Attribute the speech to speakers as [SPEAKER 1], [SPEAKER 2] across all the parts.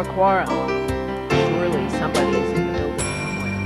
[SPEAKER 1] a quorum. Surely somebody is in the building somewhere.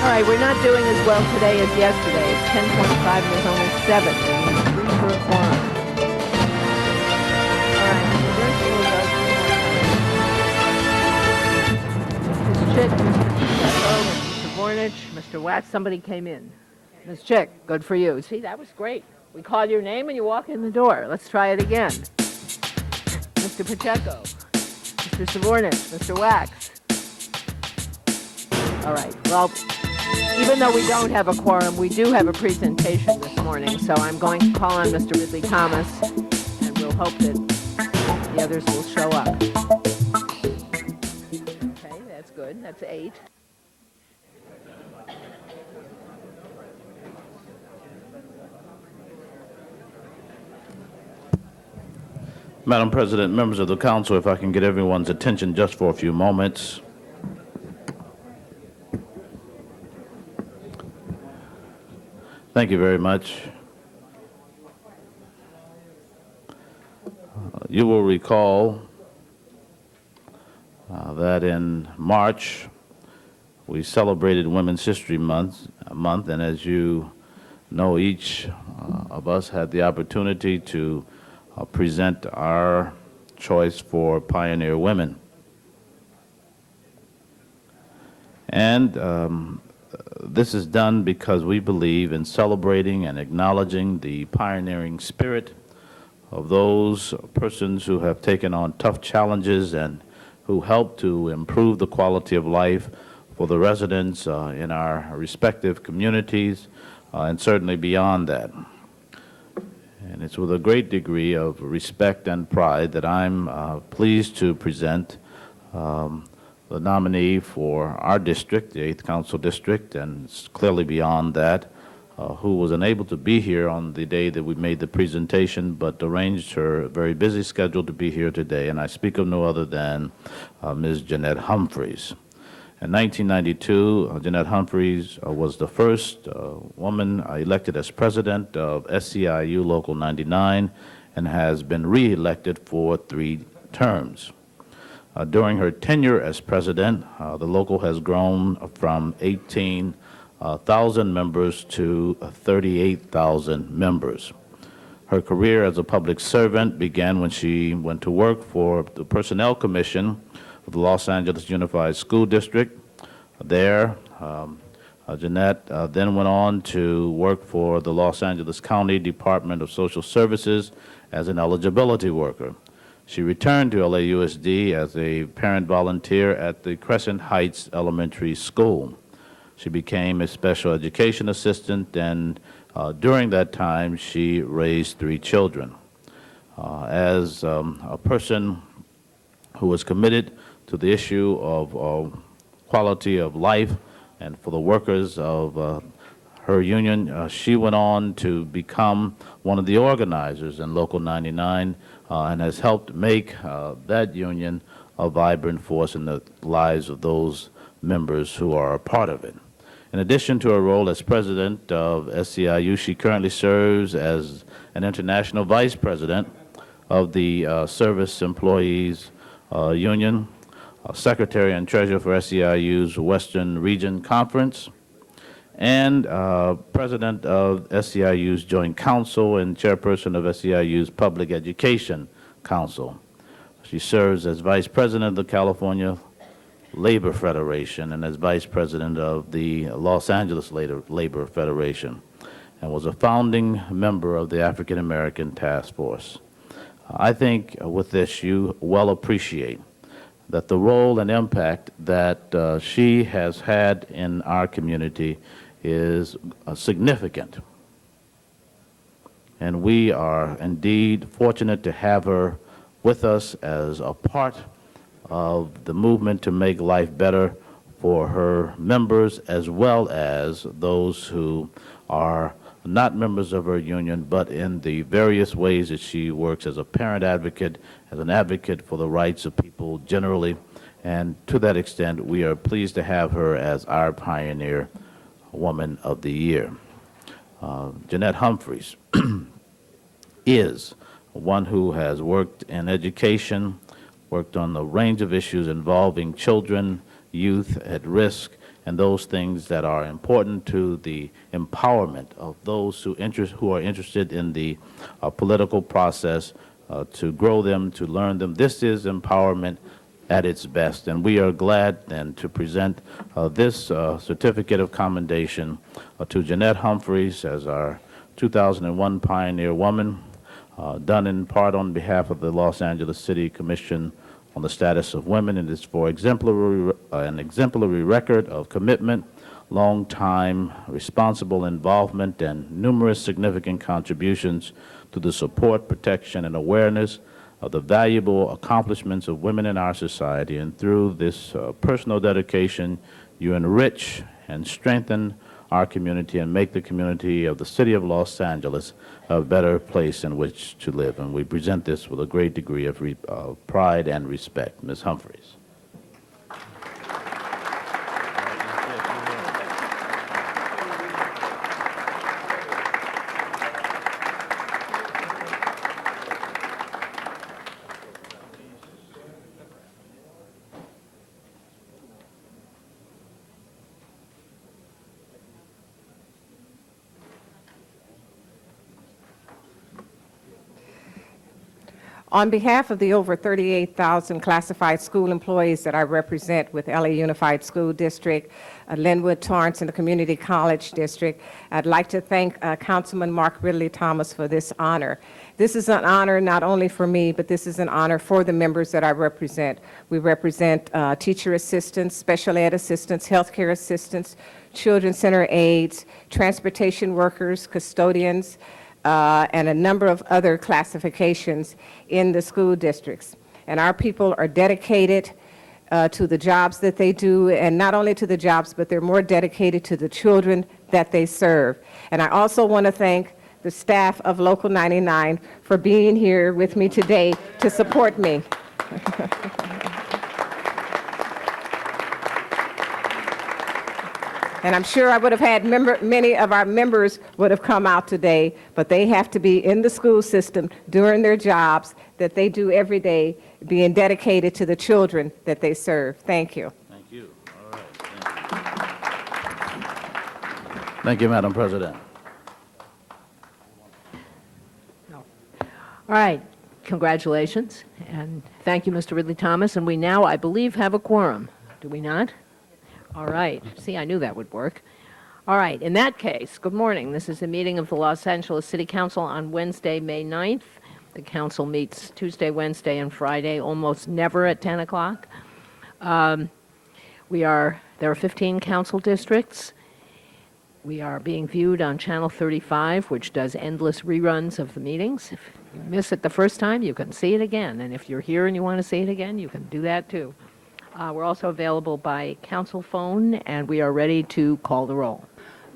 [SPEAKER 1] All right, we're not doing as well today as yesterday. It's 10:25 and there's only 7. We need 3 for a quorum. All right, so this will go 3 more times. Ms. Chick, Mr. Pacheco, Mr. Vornich, Mr. Wax, somebody came in. Ms. Chick, good for you. See, that was great. We call your name and you walk in the door. Let's try it again. Mr. Pacheco, Mr. Savornich, Mr. Wax. All right, well, even though we don't have a quorum, we do have a presentation this morning, so I'm going to call on Mr. Ridley Thomas, and we'll hope that the others will show up. Okay, that's good. That's 8.
[SPEAKER 2] Madam President, members of the council, if I can get everyone's attention just for a few moments. Thank you very much. You will recall that in March we celebrated Women's History Month, and as you know, each of us had the opportunity to present our choice for pioneer women. And this is done because we believe in celebrating and acknowledging the pioneering spirit of those persons who have taken on tough challenges and who help to improve the quality of life for the residents in our respective communities and certainly beyond that. And it's with a great degree of respect and pride that I'm pleased to present the nominee for our district, the 8th Council District, and clearly beyond that, who was unable to be here on the day that we made the presentation, but arranged her very busy schedule to be here today. And I speak of no other than Ms. Jeanette Humphreys. In 1992, Jeanette Humphreys was the first woman elected as president of SEIU Local 99 and has been re-elected for 3 terms. During her tenure as president, the local has grown from 18,000 members to 38,000 members. Her career as a public servant began when she went to work for the Personnel Commission of the Los Angeles Unified School District. There, Jeanette then went on to work for the Los Angeles County Department of Social Services as an eligibility worker. She returned to LAUSD as a parent volunteer at the Crescent Heights Elementary School. She became a special education assistant, and during that time, she raised 3 children. As a person who was committed to the issue of quality of life and for the workers of her union, she went on to become one of the organizers in Local 99 and has helped make that union a vibrant force in the lives of those members who are a part of it. In addition to her role as president of SEIU, she currently serves as an international vice president of the Service Employees Union, secretary and treasurer for SEIU's Western Region Conference, and president of SEIU's Joint Council and chairperson of SEIU's Public Education Council. She serves as Vice President of the California Labor Federation and as Vice President of the Los Angeles Labor Federation, and was a founding member of the African American Task Force. I think with this you well appreciate that the role and impact that she has had in our community is significant. And we are indeed fortunate to have her with us as a part of the movement to make life better for her members as well as those who are not members of her union, but in the various ways that she works as a parent advocate, as an advocate for the rights of people generally. And to that extent, we are pleased to have her as our Pioneer Woman of the Year. Jeanette Humphreys is one who has worked in education, worked on a range of issues involving children, youth at risk, and those things that are important to the empowerment of those who are interested in the political process, to grow them, to learn them. This is empowerment at its best, and we are glad then to present this certificate of commendation to Jeanette Humphreys as our 2001 Pioneer Woman, done in part on behalf of the Los Angeles City Commission on the Status of Women. It is for an exemplary record of commitment, long-time responsible involvement, and numerous significant contributions to the support, protection, and awareness of the valuable accomplishments of women in our society. And through this personal dedication, you enrich and strengthen our community and make the community of the city of Los Angeles a better place in which to live. And we present this with a great degree of pride and respect. Ms. Humphreys.
[SPEAKER 3] On behalf of the over 38,000 classified school employees that I represent with LA Unified School District, Linwood, Torrance, and the Community College District, I'd like to thank Councilman Mark Ridley Thomas for this honor. This is an honor not only for me, but this is an honor for the members that I represent. We represent teacher assistants, special ed assistants, healthcare assistants, children's center aides, transportation workers, custodians, and a number of other classifications in the school districts. And our people are dedicated to the jobs that they do, and not only to the jobs, but they're more dedicated to the children that they serve. And I also want to thank the staff of Local 99 for being here with me today to support me. And I'm sure I would have had many of our members would have come out today, but they have to be in the school system doing their jobs that they do every day, being dedicated to the children that they serve. Thank you.
[SPEAKER 2] Thank you. All right. Thank you, Madam President.
[SPEAKER 1] All right. Congratulations. And thank you, Mr. Ridley Thomas. And we now, I believe, have a quorum. Do we not? All right. See, I knew that would work. All right. In that case, good morning. This is a meeting of the Los Angeles City Council on Wednesday, May 9th. The council meets Tuesday, Wednesday, and Friday, almost never at 10 o'clock. There are 15 council districts. We are being viewed on Channel 35, which does endless reruns of the meetings. If you miss it the first time, you can see it again. And if you're here and you want to see it again, you can do that too. We're also available by council phone, and we are ready to call the roll.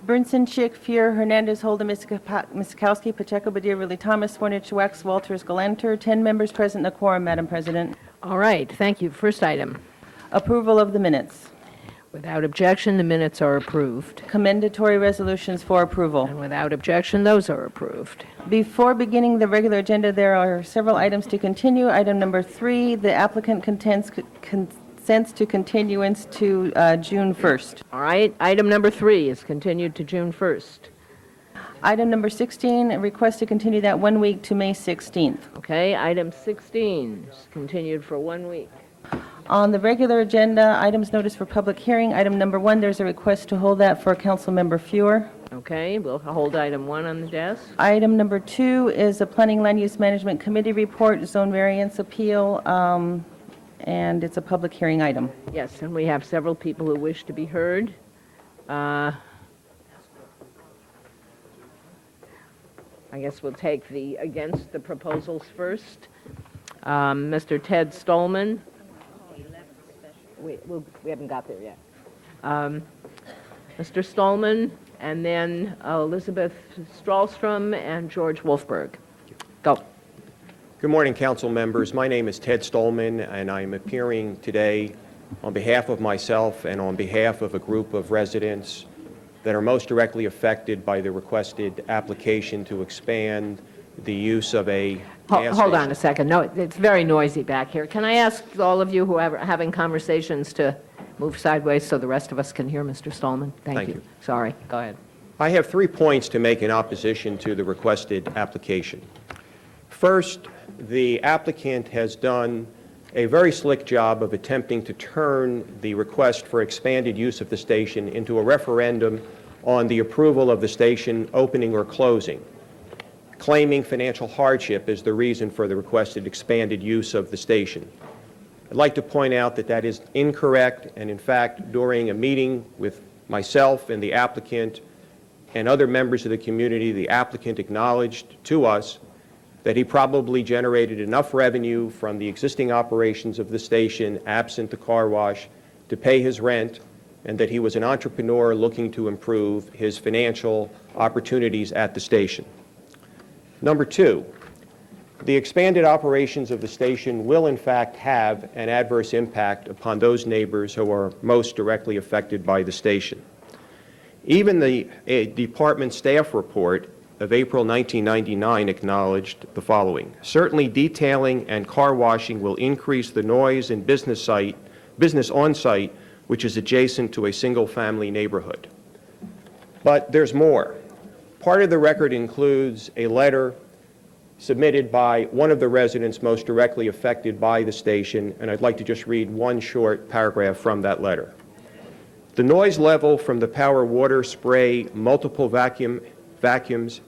[SPEAKER 4] Burnson, Schick, Fuhr, Hernandez, Holden, Miskowski, Pacheco, Badir, Ridley Thomas, Swarnich, Wax, Walters, Galanter. 10 members present in a quorum, Madam President.
[SPEAKER 1] All right, thank you. First item.
[SPEAKER 4] Approval of the minutes.
[SPEAKER 1] Without objection, the minutes are approved.
[SPEAKER 4] Commendatory resolutions for approval.
[SPEAKER 1] And without objection, those are approved.
[SPEAKER 4] Before beginning the regular agenda, there are several items to continue. Item number 3, the applicant consents to continuance to June 1st.
[SPEAKER 1] All right, item number 3 is continued to June 1st.
[SPEAKER 4] Item number 16, a request to continue that 1 week to May 16th.
[SPEAKER 1] Okay, item 16 is continued for 1 week.
[SPEAKER 4] On the regular agenda, items noticed for public hearing, item number 1, there's a request to hold that for Councilmember Fuhr.
[SPEAKER 1] Okay, we'll hold item 1 on the desk.
[SPEAKER 4] Item number 2 is a Planning Land Use Management Committee report, zone variance appeal, and it's a public hearing item.
[SPEAKER 1] Yes, and we have several people who wish to be heard. I guess we'll take the against the proposals first. Mr. Ted Stallman. We haven't got there yet. Mr. Stallman, and then Elizabeth Strahlstrom and George Wolfberg. Go.
[SPEAKER 5] Good morning, council members. My name is Ted Stallman, and I'm appearing today on behalf of myself and on behalf of a group of residents that are most directly affected by the requested application to expand the use of a gas
[SPEAKER 1] Hold on
[SPEAKER 5] station.
[SPEAKER 1] a second. No, it's very noisy back here. Can I ask all of you who are having conversations to move sideways so the rest of us can hear Mr. Stallman?
[SPEAKER 5] Thank you.
[SPEAKER 1] Sorry. Go ahead.
[SPEAKER 5] I have 3 points to make in opposition to the requested application. First, the applicant has done a very slick job of attempting to turn the request for expanded use of the station into a referendum on the approval of the station opening or closing, claiming financial hardship as the reason for the requested expanded use of the station. I'd like to point out that that is incorrect, and in fact, during a meeting with myself and the applicant and other members of the community, the applicant acknowledged to us that he probably generated enough revenue from the existing operations of the station, absent the car wash, to pay his rent, and that he was an entrepreneur looking to improve his financial opportunities at the station. Number 2, the expanded operations of the station will in fact have an adverse impact upon those neighbors who are most directly affected by the station. Even the department staff report of April 1999 acknowledged the following: certainly detailing and car washing will increase the noise in business on site, which is adjacent to a single-family neighborhood. But there's more. Part of the record includes a letter submitted by one of the residents most directly affected by the station, and I'd like to just read one short paragraph from that letter. The noise level from the power water spray, multiple vacuums,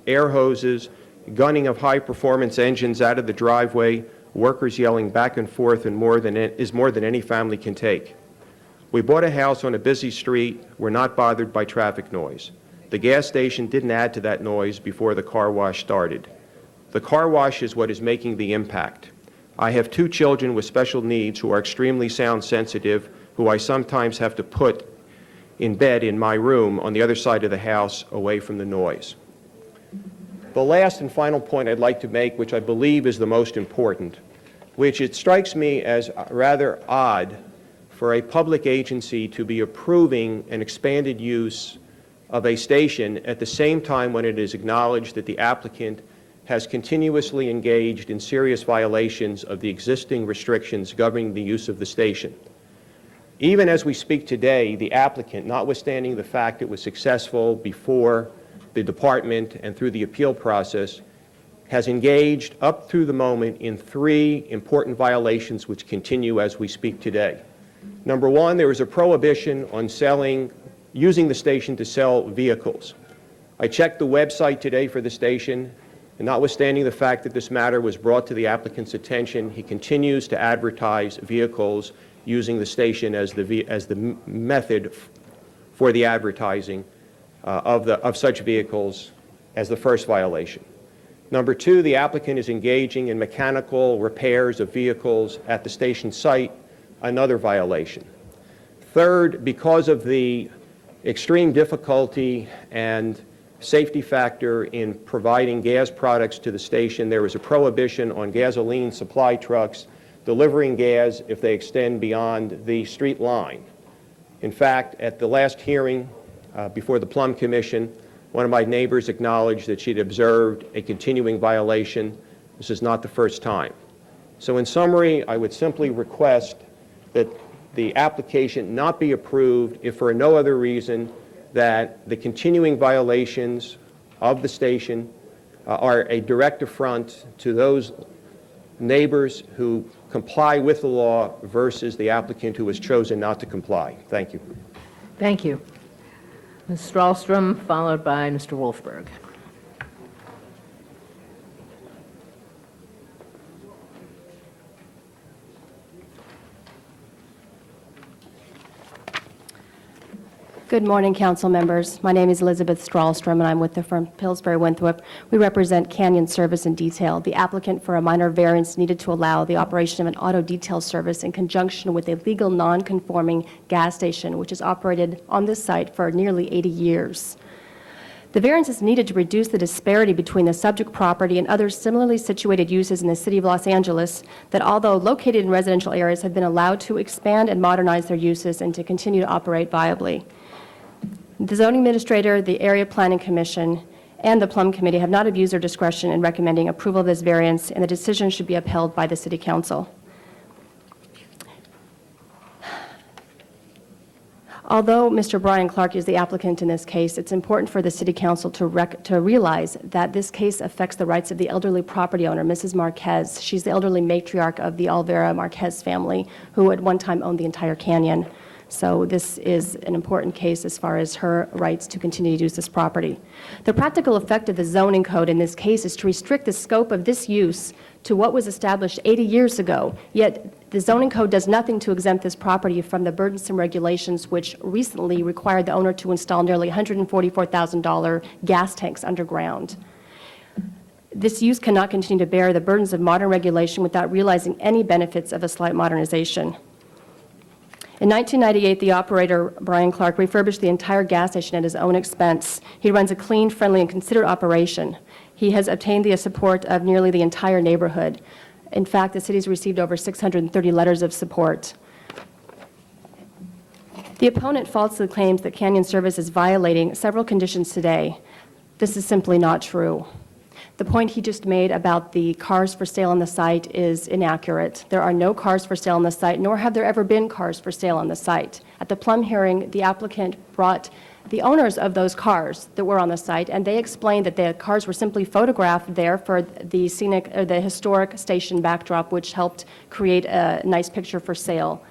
[SPEAKER 5] air hoses, gunning of high-performance engines out of the driveway, workers yelling back and forth, and is more than any family can take. We bought a house on a busy street. We're not bothered by traffic noise. The gas station didn't add to that noise before the car wash started. The car wash is what is making the impact. I have 2 children with special needs who are extremely sound sensitive, who I sometimes have to put in bed in my room on the other side of the house away from the noise. The last and final point I'd like to make, which I believe is the most important, which it strikes me as rather odd for a public agency to be approving an expanded use of a station at the same time when it is acknowledged that the applicant has continuously engaged in serious violations of the existing restrictions governing the use of the station. Even as we speak today, the applicant, notwithstanding the fact it was successful before the department and through the appeal process, has engaged up through the moment in 3 important violations which continue as we speak today. Number 1, there is a prohibition on using the station to sell vehicles. I checked the website today for the station, and notwithstanding the fact that this matter was brought to the applicant's attention, he continues to advertise vehicles using the station as the method for the advertising of such vehicles as the first violation. Number 2, the applicant is engaging in mechanical repairs of vehicles at the station site, another violation. Third, because of the extreme difficulty and safety factor in providing gas products to the station, there is a prohibition on gasoline supply trucks delivering gas if they extend beyond the street line. In fact, at the last hearing before the Plum Commission, one of my neighbors acknowledged that she'd observed a continuing violation. This is not the first time. So in summary, I would simply request that the application not be approved if for no other reason that the continuing violations of the station are a direct affront to those neighbors who comply with the law versus the applicant who has chosen not to comply. Thank you.
[SPEAKER 1] Thank you. Ms. Strahlstrom, followed by Mr. Wolfberg.
[SPEAKER 6] Good morning, council members. My name is Elizabeth Strahlstrom, and I'm with the firm Pillsbury Winthrop. We represent Canyon Service and Detail. The applicant for a minor variance needed to allow the operation of an auto detail service in conjunction with a legal non-conforming gas station, which has operated on this site for nearly 80 years. The variance is needed to reduce the disparity between the subject property and other similarly situated uses in the city of Los Angeles that, although located in residential areas, have been allowed to expand and modernize their uses and to continue to operate viably. The zoning administrator, the area planning commission, and the Plum Committee have not abused their discretion in recommending approval of this variance, and the decision should be upheld by the city council. Although Mr. Brian Clark is the applicant in this case, it's important for the city council to realize that this case affects the rights of the elderly property owner, Mrs. Marquez. She's the elderly matriarch of the Alvera Marquez family, who at one time owned the entire canyon. So this is an important case as far as her rights to continue to use this property. The practical effect of the zoning code in this case is to restrict the scope of this use to what was established 80 years ago, yet the zoning code does nothing to exempt this property from the burdensome regulations which recently required the owner to install nearly $144,000 gas tanks underground. This use cannot continue to bear the burdens of modern regulation without realizing any benefits of a slight modernization. In 1998, the operator, Brian Clark, refurbished the entire gas station at his own expense. He runs a clean, friendly, and considered operation. He has obtained the support of nearly the entire neighborhood. In fact, the city has received over 630 letters of support. The opponent falsely claims that Canyon Service is violating several conditions today. This is simply not true. The point he just made about the cars for sale on the site is inaccurate. There are no cars for sale on the site, nor have there ever been cars for sale on the site. At the Plum hearing, the applicant brought the owners of those cars that were on the site, and they explained that the cars were simply photographed there for the scenic, or the historic station backdrop, which helped create a nice picture for sale.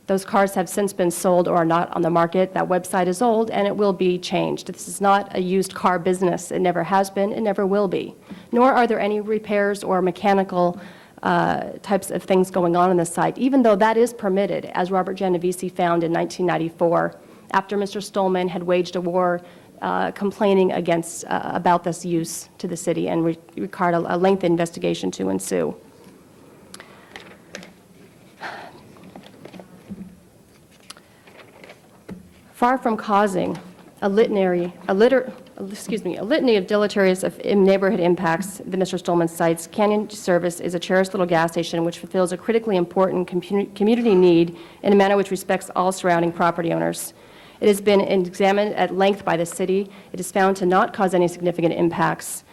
[SPEAKER 6] Those cars have since been sold or are not on the market. That website is old, and it will be changed. This is not a used car business. It never has been. It never will be. Nor are there any repairs or mechanical types of things going on the site, even though that is permitted, as Robert Genovese found in 1994, after Mr. Stolman had waged a war complaining about this use to the city and required a lengthy investigation to ensue. Far from causing a litany of deleterious neighborhood impacts that Mr. Stolman cites, Canyon Service is a cherished little gas station which fulfills a critically important community need in a manner which respects all surrounding property owners. It has been examined at length by the city. It is found to not cause any significant impacts.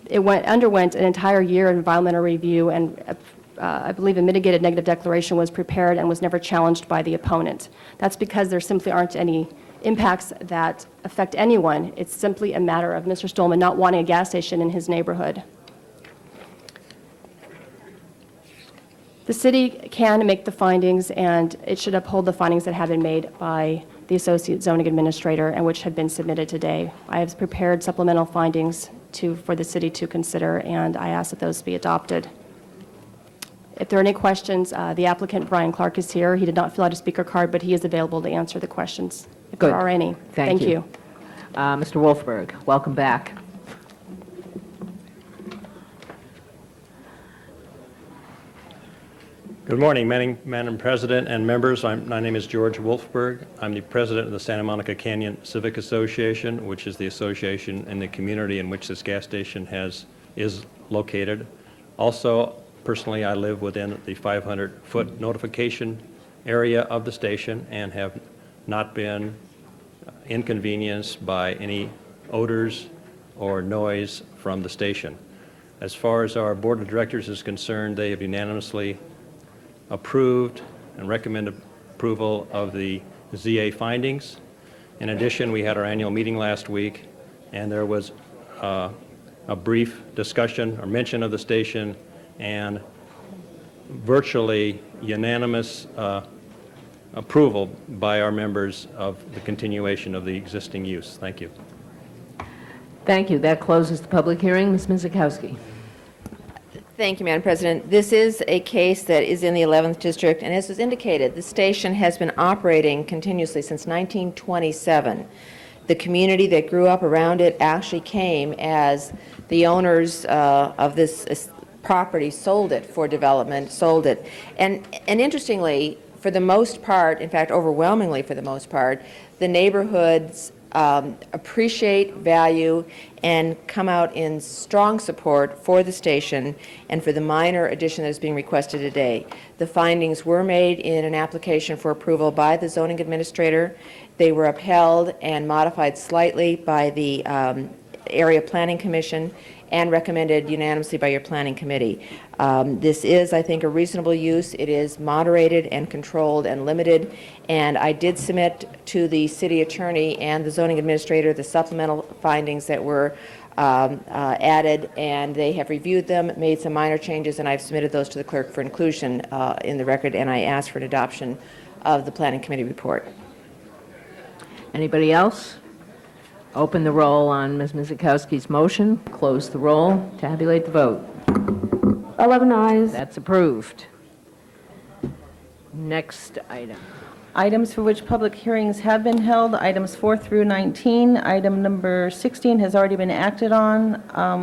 [SPEAKER 6] It underwent an entire year of environmental review, and I believe a mitigated negative declaration was prepared and was never challenged by the opponent. That's because there simply aren't any impacts that affect anyone. It's simply a matter of Mr. Stolman not wanting a gas station in his neighborhood. The city can make the findings, and it should uphold the findings that have been made by the Associate Zoning Administrator and which have been submitted today. I have prepared supplemental findings for the city to consider, and I ask that those be adopted. If there are any questions, the applicant, Brian Clark, is here. He did not fill out a speaker card, but he is available to answer the questions, if
[SPEAKER 1] Good.
[SPEAKER 6] there are any.
[SPEAKER 1] Thank you. Mr. Wolfberg, welcome back.
[SPEAKER 7] Good morning, Madam President and members. My name is George Wolfberg. I'm the president of the Santa Monica Canyon Civic Association, which is the association in the community in which this gas station is located. Also, personally, I live within the 500-foot notification area of the station and have not been inconvenienced by any odors or noise from the station. As far as our board of directors is concerned, they have unanimously approved and recommend approval of the ZA findings. In addition, we had our annual meeting last week, and there was a brief discussion or mention of the station and virtually unanimous approval by our members of the continuation of the existing use. Thank you.
[SPEAKER 1] Thank you. That closes the public hearing. Ms. Mizikowski.
[SPEAKER 8] Thank you, Madam President. This is a case that is in the 11th District, and as was indicated, the station has been operating continuously since 1927. The community that grew up around it actually came as the owners of this property sold it for development, sold it. And interestingly, for the most part, in fact, overwhelmingly for the most part, the neighborhoods appreciate, value, and come out in strong support for the station and for the minor addition that is being requested today. The findings were made in an application for approval by the zoning administrator. They were upheld and modified slightly by the Area Planning Commission and recommended unanimously by your Planning Committee. This is, I think, a reasonable use. It is moderated and controlled and limited, and I did submit to the city attorney and the zoning administrator the supplemental findings that were added, and they have reviewed them, made some minor changes, and I've submitted those to the clerk for inclusion in the record, and I asked for an adoption of the Planning Committee report.
[SPEAKER 1] Anybody else? Open the roll on Ms. Mizikowski's motion, close the roll, tabulate the vote.
[SPEAKER 6] 11 ayes.
[SPEAKER 1] That's approved. Next item.
[SPEAKER 4] Items for which public hearings have been held, items 4 through 19. Item number 16 has already been acted on.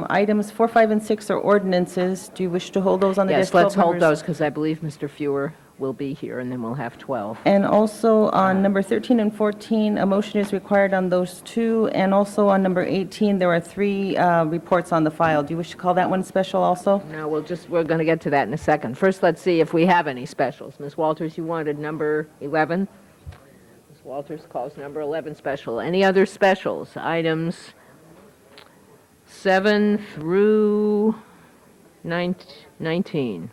[SPEAKER 4] Items 4, 5, and 6 are ordinances. Do you wish to hold those on the
[SPEAKER 1] Yes,
[SPEAKER 4] desk? 12
[SPEAKER 1] let's hold
[SPEAKER 4] members?
[SPEAKER 1] those because I believe Mr. Fewer will be here, and then we'll have 12.
[SPEAKER 4] And also on number 13 and 14, a motion is required on those two. And also on number 18, there are 3 reports on the file. Do you wish to call that one special also?
[SPEAKER 1] No, we're going to get to that in a second. First, let's see if we have any specials. Ms. Walters, you wanted number 11? Ms. Walters calls number 11 special. Any other specials? Items 7 through 19.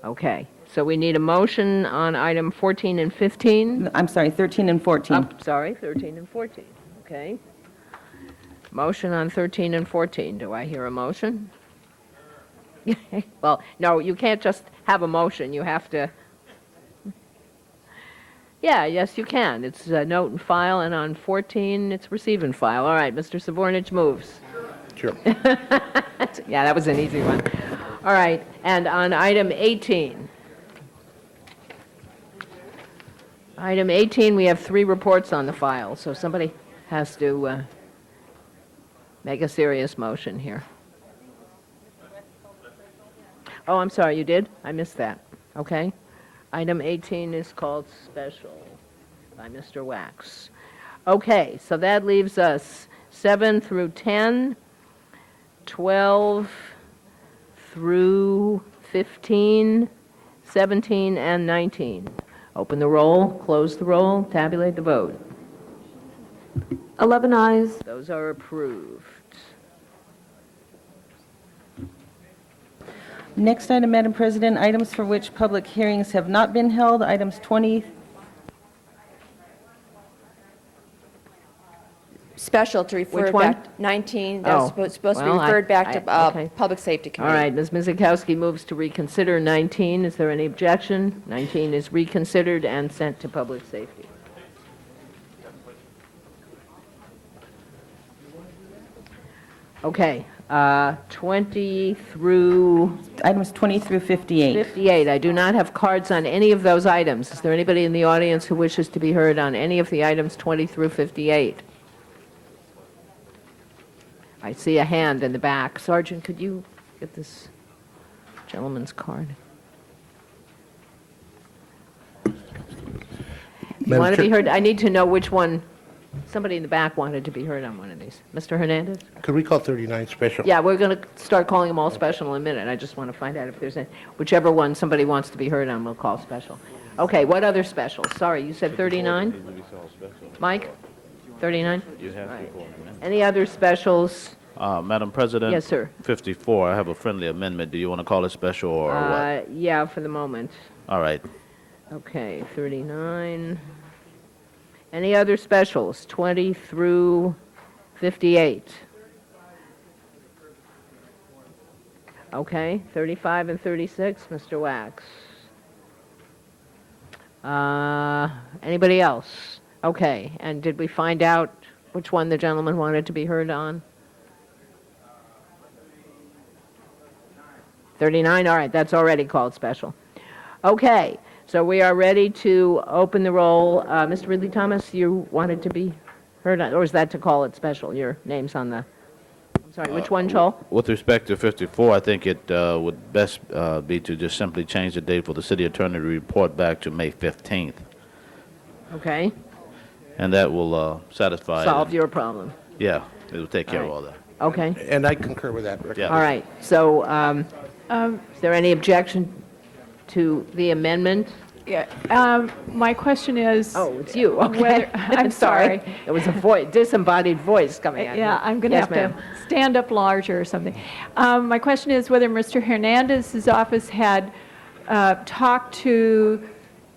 [SPEAKER 1] Okay, so we need a motion on item 14 and 15.
[SPEAKER 4] I'm sorry, 13 and 14.
[SPEAKER 1] Sorry, 13 and 14, okay. Motion on 13 and 14. Do I hear a motion? Well, no, you can't just have a motion. You have to... Yeah, yes, you can. It's a note and file, and on 14, it's receive and file. All right, Mr. Savornich moves.
[SPEAKER 2] Sure.
[SPEAKER 1] Yeah, that was an easy one. All right, and on item 18. Item 18, we have 3 reports on the file, so somebody has to make a serious motion here. Oh, I'm sorry, you did? I missed that. Okay. Item 18 is called special by Mr. Wax. Okay, so that leaves us 7 through 10, 12 through 15, 17, and 19. Open the roll, close the roll, tabulate the vote.
[SPEAKER 6] 11 ayes.
[SPEAKER 1] Those are approved.
[SPEAKER 4] Next item, Madam President, items for which public hearings have not been held, items 20.
[SPEAKER 8] Special to refer
[SPEAKER 1] Which one?
[SPEAKER 8] back, 19,
[SPEAKER 1] Oh,
[SPEAKER 8] that's supposed to be
[SPEAKER 1] well,
[SPEAKER 8] referred back to
[SPEAKER 1] okay.
[SPEAKER 8] Public Safety
[SPEAKER 1] All
[SPEAKER 8] Committee.
[SPEAKER 1] right, Ms. Mizikowski moves to reconsider 19. Is there any objection? 19 is reconsidered and sent to public safety. Okay, 20 through
[SPEAKER 4] Items 20 through 58.
[SPEAKER 1] 58. I do not have cards on any of those items. Is there anybody in the audience who wishes to be heard on any of the items 20 through 58? I see a hand in the back. Sergeant, could you get this gentleman's card? You want to be heard? I need to know which one. Somebody in the back wanted to be heard on one of these. Mr. Hernandez?
[SPEAKER 9] Could we call 39 special?
[SPEAKER 1] Yeah, we're going to start calling them all special in a minute. I just want to find out if there's any, whichever one somebody wants to be heard on, we'll call special. Okay, what other specials? Sorry, you said 39? Mike? 39? Right. Any other specials?
[SPEAKER 2] Madam President?
[SPEAKER 1] Yes, sir.
[SPEAKER 2] 54, I have a friendly amendment. Do you want to call it special or what?
[SPEAKER 1] Yeah, for the moment.
[SPEAKER 2] All right.
[SPEAKER 1] Okay, 39. Any other specials? 20 through 58. Okay, 35 and 36, Mr. Wax. Anybody else? Okay, and did we find out which one the gentleman wanted to be heard on? 39, all right, that's already called special. Okay, so we are ready to open the roll. Mr. Ridley Thomas, you wanted to be heard on, or is that to call it special? Your name's on the, I'm sorry, which one, Joel?
[SPEAKER 2] With respect to 54, I think it would best be to just simply change the date for the city attorney to report back to May 15th,
[SPEAKER 1] Okay,
[SPEAKER 2] and that will satisfy.
[SPEAKER 1] solve your problem.
[SPEAKER 2] Yeah, it will take care of
[SPEAKER 1] All
[SPEAKER 2] all
[SPEAKER 1] right.
[SPEAKER 2] that.
[SPEAKER 1] Okay,
[SPEAKER 9] And I concur with that, Rick.
[SPEAKER 2] Yeah.
[SPEAKER 1] all right, so is there any objection to the amendment?
[SPEAKER 10] Yeah, my question is.
[SPEAKER 1] Oh, it's you, okay.
[SPEAKER 10] Whether- I'm sorry.
[SPEAKER 1] It was a voice, disembodied voice coming out.
[SPEAKER 10] Yeah, I'm going to
[SPEAKER 1] Yes,
[SPEAKER 10] have to
[SPEAKER 1] ma'am.
[SPEAKER 10] stand up larger or something. My question is whether Mr. Hernandez's office had talked to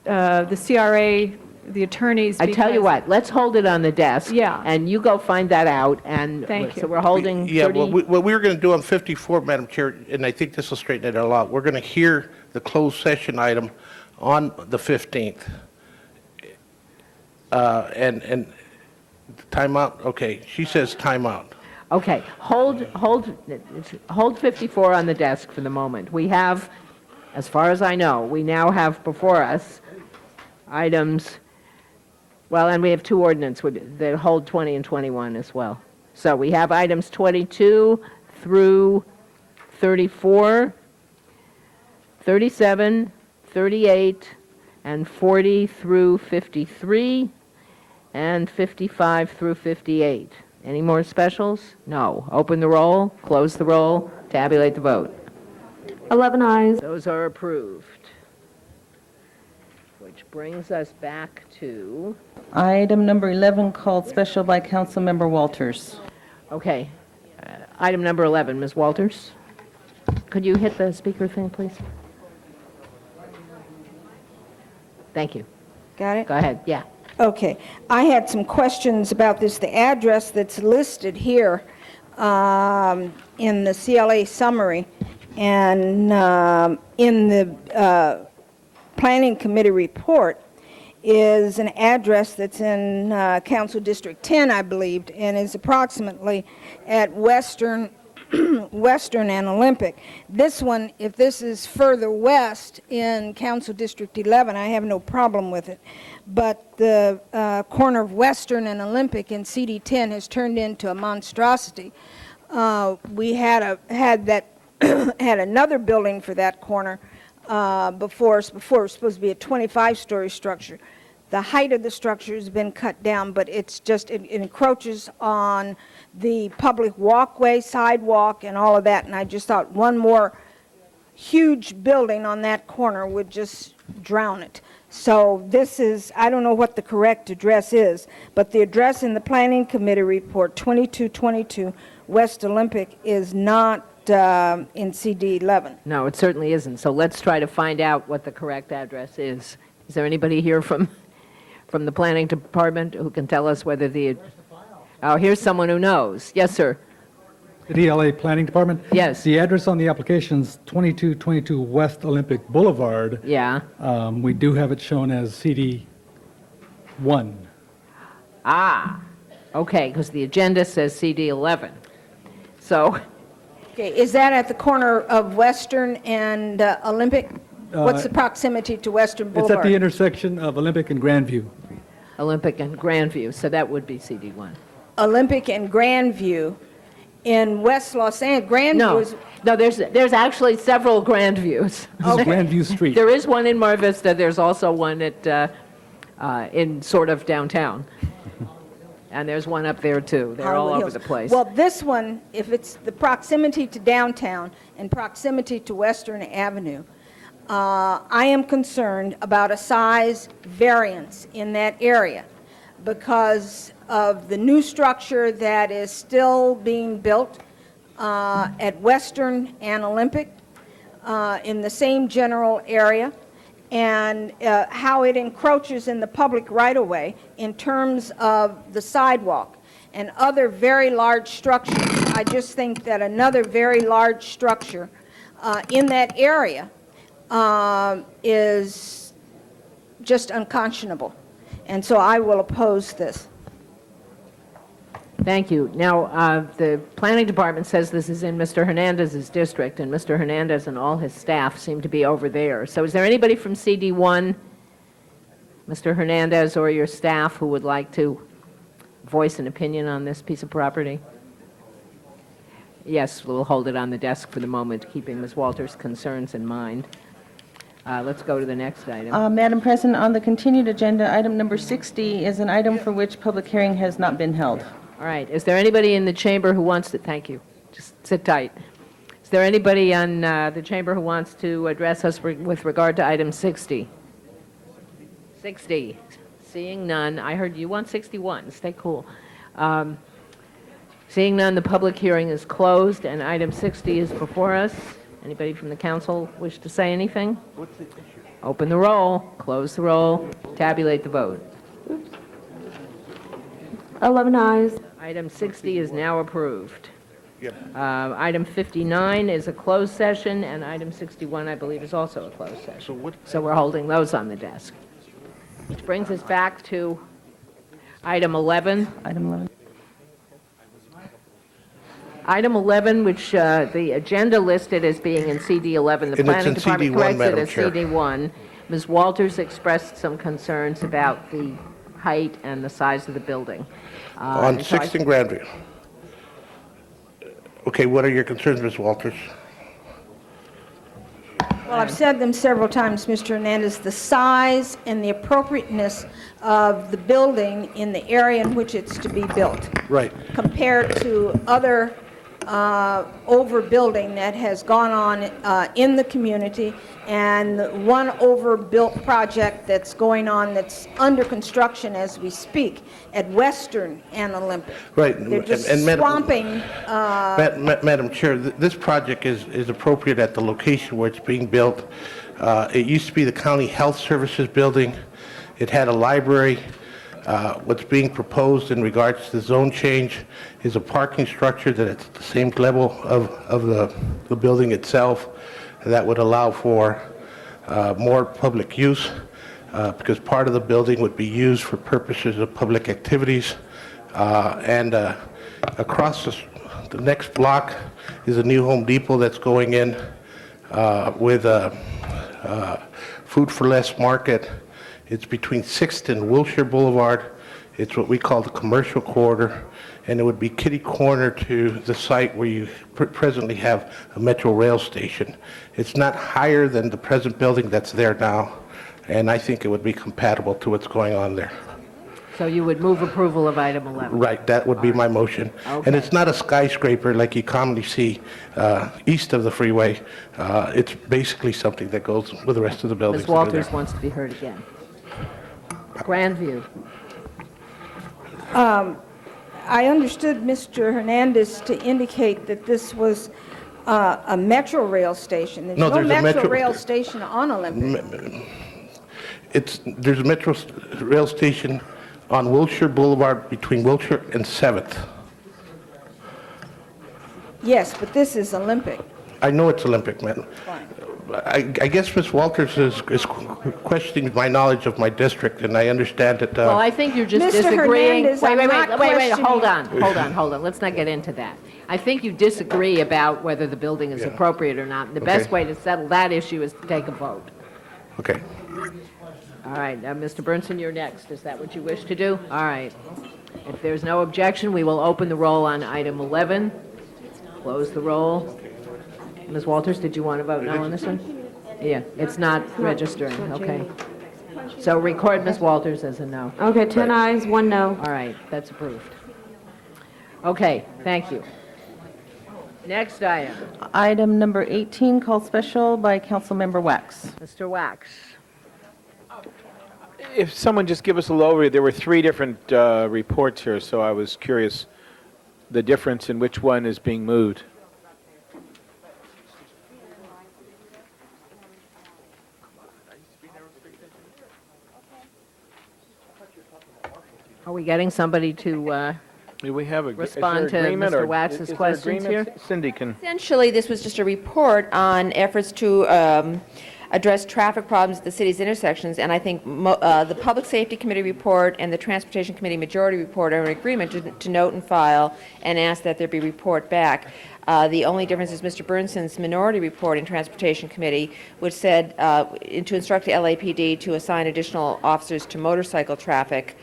[SPEAKER 10] the CRA, the attorneys.
[SPEAKER 1] I tell you
[SPEAKER 10] because-
[SPEAKER 1] what, let's hold it on the desk.
[SPEAKER 10] Yeah.
[SPEAKER 1] And you go find that out, and.
[SPEAKER 10] Thank
[SPEAKER 1] So
[SPEAKER 10] you.
[SPEAKER 1] we're holding
[SPEAKER 9] Yeah,
[SPEAKER 1] 30.
[SPEAKER 9] what we were going to do on 54, Madam Chair, and I think this will straighten it all out, we're going to hear the closed session item on the 15th. And timeout, okay, she says timeout.
[SPEAKER 1] Okay, hold 54 on the desk for the moment. We have, as far as I know, we now have before us items, well, and we have two that hold 20 and 21 as well. So we have items 22 through 34, 37, 38, and 40 through 53, and 55 through 58. Any more specials? No. Open the roll, close the roll, tabulate the vote.
[SPEAKER 11] 11 eyes.
[SPEAKER 1] Those are approved. Which brings us back to,
[SPEAKER 4] Item number 11, called special by Councilmember Walters.
[SPEAKER 1] okay, item number 11, Ms. Walters. Could you hit the speaker thing, please? Thank you.
[SPEAKER 11] Got it?
[SPEAKER 1] Go ahead, yeah.
[SPEAKER 11] Okay. I had some questions about this. The address that's listed here in the CLA summary and in the Planning Committee report is an address that's in Council District 10, I believe, and is approximately at Western and Olympic. This one, if this is further west in Council District 11, I have no problem with it. But the corner of Western and Olympic in CD 10 has turned into a monstrosity. We had had another building for that corner before it was supposed to be a 25-story structure. The height of the structure has been cut down, but it's just, it encroaches on the public walkway, sidewalk, and all of that, and I just thought one more huge building on that corner would just drown it. So this is, I don't know what the correct address is, but the address in the Planning Committee report, 2222 West Olympic, is not in CD 11.
[SPEAKER 1] No, it certainly isn't. So let's try to find out what the correct address is. Is there anybody here from the planning department who can tell us whether the... Oh, here's someone who knows. Yes, sir.
[SPEAKER 12] The DLA Planning Department?
[SPEAKER 1] Yes.
[SPEAKER 12] The address on the application is 2222 West Olympic Boulevard.
[SPEAKER 1] Yeah.
[SPEAKER 12] We do have it shown as CD 1.
[SPEAKER 1] Ah, okay, because the agenda says CD 11. So,
[SPEAKER 11] Okay, is that at the corner of Western and Olympic? What's the proximity to Western
[SPEAKER 12] It's
[SPEAKER 11] Boulevard?
[SPEAKER 12] at the intersection of Olympic and Grandview.
[SPEAKER 1] Olympic and Grandview, so that would be CD 1.
[SPEAKER 11] Olympic and Grandview in West Los Angeles. Grandview
[SPEAKER 1] No,
[SPEAKER 11] is,
[SPEAKER 1] no, there's actually several Grandviews.
[SPEAKER 12] This is Grandview Street.
[SPEAKER 1] There is one in Mar Vista, there's also one at, in sort of downtown. And there's one up there, too. They're all
[SPEAKER 11] Hollywood
[SPEAKER 1] over
[SPEAKER 11] Hills.
[SPEAKER 1] the place.
[SPEAKER 11] Well, this one, if it's the proximity to downtown and proximity to Western Avenue, I am concerned about a size variance in that area because of the new structure that is still being built at Western and Olympic in the same general area, and how it encroaches in the public right-of-way in terms of the sidewalk and other very large structures. I just think that another very large structure in that area is just unconscionable. And so I will oppose this.
[SPEAKER 1] Thank you. Now, the planning department says this is in Mr. Hernandez's district, and Mr. Hernandez and all his staff seem to be over there. So is there anybody from CD1, Mr. Hernandez or your staff, who would like to voice an opinion on this piece of property? Yes, we'll hold it on the desk for the moment, keeping Ms. Walters' concerns in mind. Let's go to the next item.
[SPEAKER 4] Madam President, on the continued agenda, item number 60 is an item for which public hearing has not been held.
[SPEAKER 1] All right, is there anybody in the chamber who wants to, thank you, just sit tight. Is there anybody on the chamber who wants to address us with regard to item 60? 60, seeing none, I heard you want 61, stay cool. Seeing none, the public hearing is closed, and item 60 is before us. Anybody from the council wish to say anything? Open the roll, close the roll, tabulate the vote.
[SPEAKER 6] 11 ayes.
[SPEAKER 1] Item 60 is now approved. Item 59 is a closed session, and item 61, I believe, is also a closed session. So we're holding those on the desk. Which brings us back to item 11.
[SPEAKER 4] Item 11.
[SPEAKER 1] Item 11, which the agenda listed as being in CD 11, the
[SPEAKER 9] And it's
[SPEAKER 1] planning
[SPEAKER 9] in
[SPEAKER 1] department
[SPEAKER 9] CD1,
[SPEAKER 1] corrects it
[SPEAKER 9] Madam
[SPEAKER 1] as
[SPEAKER 9] Chair.
[SPEAKER 1] CD 1. Ms. Walters expressed some concerns about the height and the size of the building.
[SPEAKER 9] On
[SPEAKER 1] and so I-
[SPEAKER 9] 6th and Grandview. Okay, what are your concerns, Ms. Walters?
[SPEAKER 11] Well, I've said them several times, Mr. Hernandez, the size and the appropriateness of the building in the area in which it's to be built,
[SPEAKER 9] Right.
[SPEAKER 11] compared to other overbuilding that has gone on in the community, and one overbuilt project that's going on that's under construction as we speak at Western and Olympic.
[SPEAKER 9] Right,
[SPEAKER 11] They're just
[SPEAKER 9] and Madam-
[SPEAKER 11] swamping
[SPEAKER 9] Madam Chair, this project is appropriate at the location where it's being built. It used to be the County Health Services building. It had a library. What's being proposed in regards to the zone change is a parking structure that it's the same level of the building itself. That would allow for more public use, because part of the building would be used for purposes of public activities. And across the next block is a new Home Depot that's going in with a Food for Less market. It's between 6th and Wilshire Boulevard. It's what we call the commercial corridor, and it would be kitty corner to the site where you presently have a Metro rail station. It's not higher than the present building that's there now, and I think it would be compatible to what's going on there.
[SPEAKER 1] So you would move approval of item 11?
[SPEAKER 9] Right, that would be my motion. And
[SPEAKER 1] Okay.
[SPEAKER 9] it's not a skyscraper like you commonly see east of the freeway. It's basically something that goes with the rest of the buildings
[SPEAKER 1] Ms.
[SPEAKER 9] that are
[SPEAKER 1] Walters
[SPEAKER 9] there.
[SPEAKER 1] wants to be heard again. Grandview.
[SPEAKER 11] I understood Mr. Hernandez to indicate that this was a Metro rail station. There's
[SPEAKER 9] No,
[SPEAKER 11] no
[SPEAKER 9] there's a
[SPEAKER 11] Metro
[SPEAKER 9] Metro-
[SPEAKER 11] rail station on Olympic.
[SPEAKER 9] There's a Metro rail station on Wilshire Boulevard between Wilshire and 7th.
[SPEAKER 11] Yes, but this is Olympic.
[SPEAKER 9] I know it's Olympic, man.
[SPEAKER 11] Fine.
[SPEAKER 9] I guess Ms. Walters is questioning my knowledge of my district, and I understand that.
[SPEAKER 1] Well, I think you're just
[SPEAKER 11] Mr.
[SPEAKER 1] disagreeing.
[SPEAKER 11] Hernandez,
[SPEAKER 1] Wait,
[SPEAKER 11] I'm
[SPEAKER 1] wait,
[SPEAKER 11] not
[SPEAKER 1] wait, wait,
[SPEAKER 11] questioning-
[SPEAKER 1] hold on. Let's not get into that. I think you disagree about whether the building is appropriate or not. And the best
[SPEAKER 9] Okay.
[SPEAKER 1] way to settle that issue is to take a vote.
[SPEAKER 9] Okay.
[SPEAKER 1] All right, Mr. Burnson, you're next. Is that what you wish to do? All right. If there's no objection, we will open the roll on item 11. Close the roll. Ms. Walters, did you want to vote no on this one? Yeah, it's not registering, okay. So record Ms. Walters as a no.
[SPEAKER 6] Okay, 10 ayes, 1 no.
[SPEAKER 1] All right, that's approved. Okay, thank you. Next item,
[SPEAKER 4] Item number 18, called special by Councilmember Wax.
[SPEAKER 1] Mr. Wax.
[SPEAKER 13] If someone just give us a little overview, there were 3 different reports here, so I was curious the difference in which one is being moved.
[SPEAKER 1] Are we getting somebody to
[SPEAKER 13] Do we have a,
[SPEAKER 1] respond
[SPEAKER 13] is there
[SPEAKER 1] to
[SPEAKER 13] agreement
[SPEAKER 1] Mr.
[SPEAKER 13] or-
[SPEAKER 1] Wax's
[SPEAKER 13] is there
[SPEAKER 1] questions
[SPEAKER 13] agreement?
[SPEAKER 1] here?
[SPEAKER 13] Cindy can.
[SPEAKER 8] Essentially, this was just a report on efforts to address traffic problems at the city's intersections, and I think the Public Safety Committee report and the Transportation Committee majority report are in agreement to note and file and ask that there be report back. The only difference is Mr. Bernson's minority report in Transportation Committee, which said to instruct the LAPD to assign additional officers to motorcycle traffic,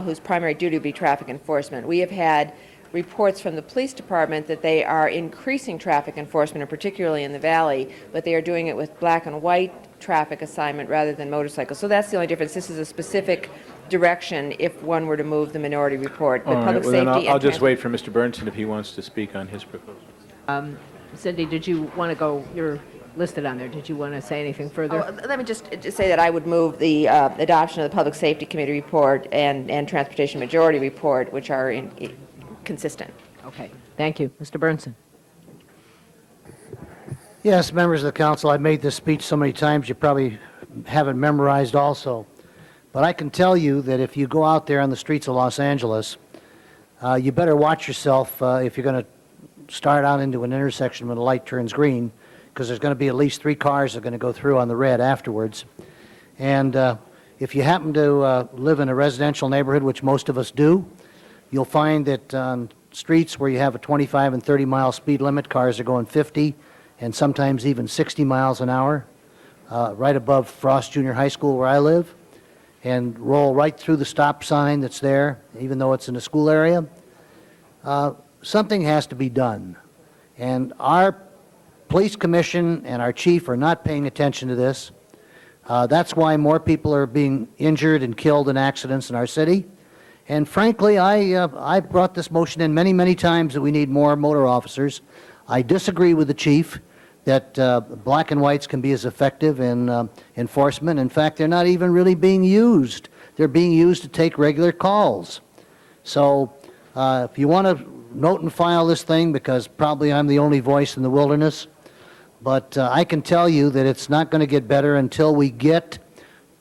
[SPEAKER 8] whose primary duty would be traffic enforcement. We have had reports from the police department that they are increasing traffic enforcement, and particularly in the valley, but they are doing it with black and white traffic assignment rather than motorcycles. So that's the only difference. This is a specific direction if one were to move the minority report. The
[SPEAKER 13] All right,
[SPEAKER 8] public
[SPEAKER 13] well, then
[SPEAKER 8] safety
[SPEAKER 13] I'll
[SPEAKER 8] and
[SPEAKER 13] just wait for Mr. Burnson if he wants to speak on his proposal.
[SPEAKER 1] Cindy, did you want to go, you're listed on there, did you want to say anything further?
[SPEAKER 8] Let me just say that I would move the adoption of the Public Safety Committee report and Transportation Majority report, which are consistent.
[SPEAKER 1] Okay, thank you. Mr. Burnson.
[SPEAKER 14] Yes, members of the council, I've made this speech so many times you probably have it memorized also. But I can tell you that if you go out there on the streets of Los Angeles, you better watch yourself if you're going to start out into an intersection when the light turns green, because there's going to be at least 3 cars that are going to go through on the red afterwards. And if you happen to live in a residential neighborhood, which most of us do, you'll find that on streets where you have a 25 and 30 mile speed limit, cars are going 50 and sometimes even 60 miles an hour, right above Frost Junior High School where I live, and roll right through the stop sign that's there, even though it's in a school area. Something has to be done. And our police commission and our chief are not paying attention to this. That's why more people are being injured and killed in accidents in our city. And frankly, I brought this motion in many, many times that we need more motor officers. I disagree with the chief that black and whites can be as effective in enforcement. In fact, they're not even really being used. They're being used to take regular calls. So if you want to note and file this thing, because probably I'm the only voice in the wilderness, but I can tell you that it's not going to get better until we get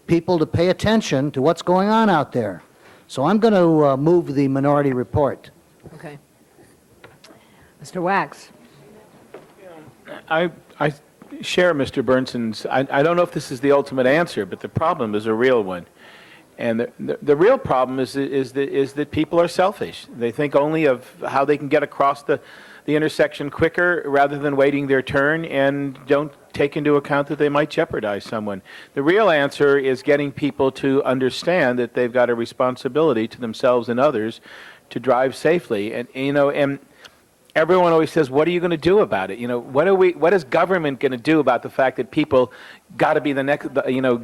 [SPEAKER 14] people to pay attention to what's going on out there. So I'm going to move the minority report.
[SPEAKER 1] Okay. Mr. Wax.
[SPEAKER 13] I share Mr. Burnson's, I don't know if this is the ultimate answer, but the problem is a real one. And the real problem is that people are selfish. They think only of how they can get across the intersection quicker rather than waiting their turn, and don't take into account that they might jeopardize someone. The real answer is getting people to understand that they've got a responsibility to themselves and others to drive safely. And everyone always says, what are you going to do about it? What is government going to do about the fact that people got to be the next,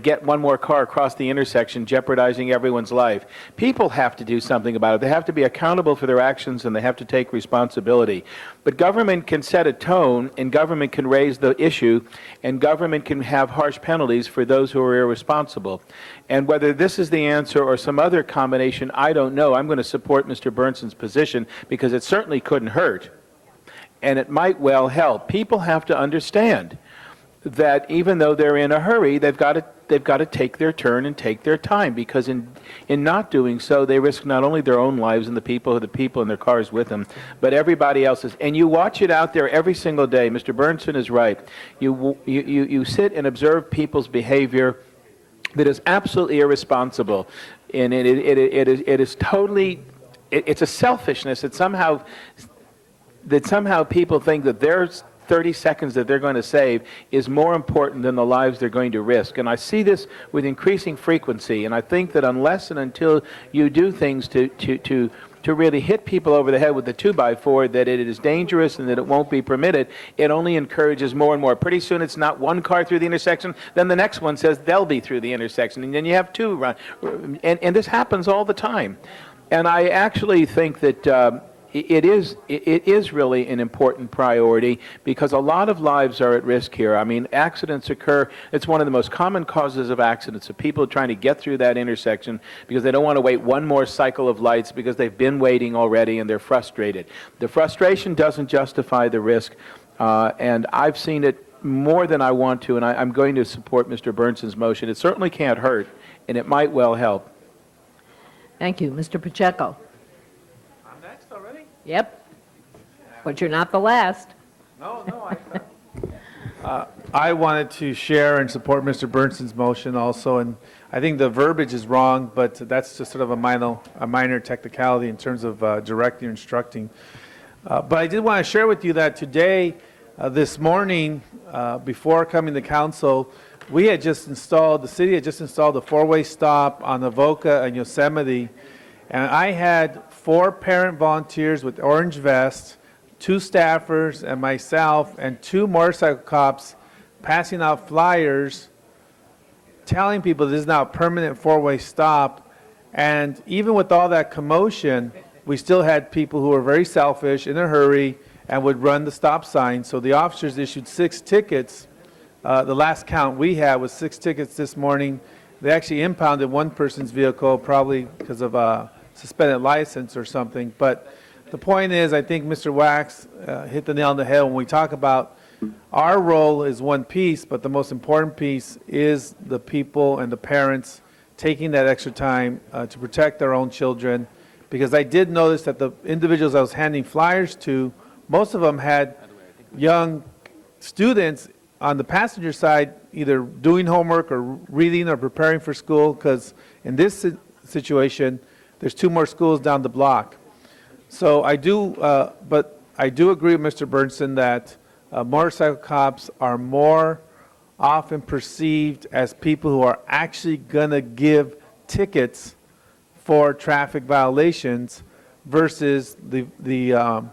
[SPEAKER 13] get one more car across the intersection, jeopardizing everyone's life? People have to do something about it. They have to be accountable for their actions, and they have to take responsibility. But government can set a tone, and government can raise the issue, and government can have harsh penalties for those who are irresponsible. And whether this is the answer or some other combination, I don't know. I'm going to support Mr. Burnson's position because it certainly couldn't hurt, and it might well help. People have to understand that even though they're in a hurry, they've got to take their turn and take their time, because in not doing so, they risk not only their own lives and the people in their cars with them, but everybody else's. And you watch it out there every single day. Mr. Burnson is right. You sit and observe people's behavior that is absolutely irresponsible, and it is totally, it's a selfishness that somehow people think that there's 30 seconds that they're going to save is more important than the lives they're going to risk. And I see this with increasing frequency, and I think that unless and until you do things to really hit people over the head with the 2x4, that it is dangerous and that it won't be permitted, it only encourages more and more. Pretty soon it's not one car through the intersection, then the next one says they'll be through the intersection, and then you have 2 run. And this happens all the time. And I actually think that it is really an important priority, because a lot of lives are at risk here. I mean, accidents occur. It's one of the most common causes of accidents, of people trying to get through that intersection because they don't want to wait one more cycle of lights because they've been waiting already and they're frustrated. The frustration doesn't justify the risk, and I've seen it more than I want to, and I'm going to support Mr. Burnson's motion. It certainly can't hurt, and it might well help.
[SPEAKER 1] Thank you. Mr. Pacheco.
[SPEAKER 13] I'm next already.
[SPEAKER 1] Yep. But you're not the last.
[SPEAKER 15] I wanted to share and support Mr. Bernson's motion also, and I think the verbiage is wrong, but that's just sort of a minor technicality in terms of directing or instructing. But I did want to share with you that today, this morning, before coming to council, the city had just installed a four-way stop on Avoca and Yosemite, and I had 4 parent volunteers with orange vests, 2 staffers and myself, and 2 motorcycle cops passing out flyers telling people this is now a permanent four-way stop. And even with all that commotion, we still had people who were very selfish, in a hurry, and would run the stop sign. So the officers issued 6 tickets. The last count we had was 6 tickets this morning. They actually impounded one person's vehicle, probably because of a suspended license or something. But the point is, I think Mr. Wax hit the nail on the head when we talk about our role is one piece, but the most important piece is the people and the parents taking that extra time to protect their own children. Because I did notice that the individuals I was handing flyers to, most of them had young students on the passenger side either doing homework or reading or preparing for school, because in this situation, there's 2 more schools down the block. So I do, but I do agree with Mr. Bernson that motorcycle cops are more often perceived as people who are actually going to give tickets for traffic violations versus the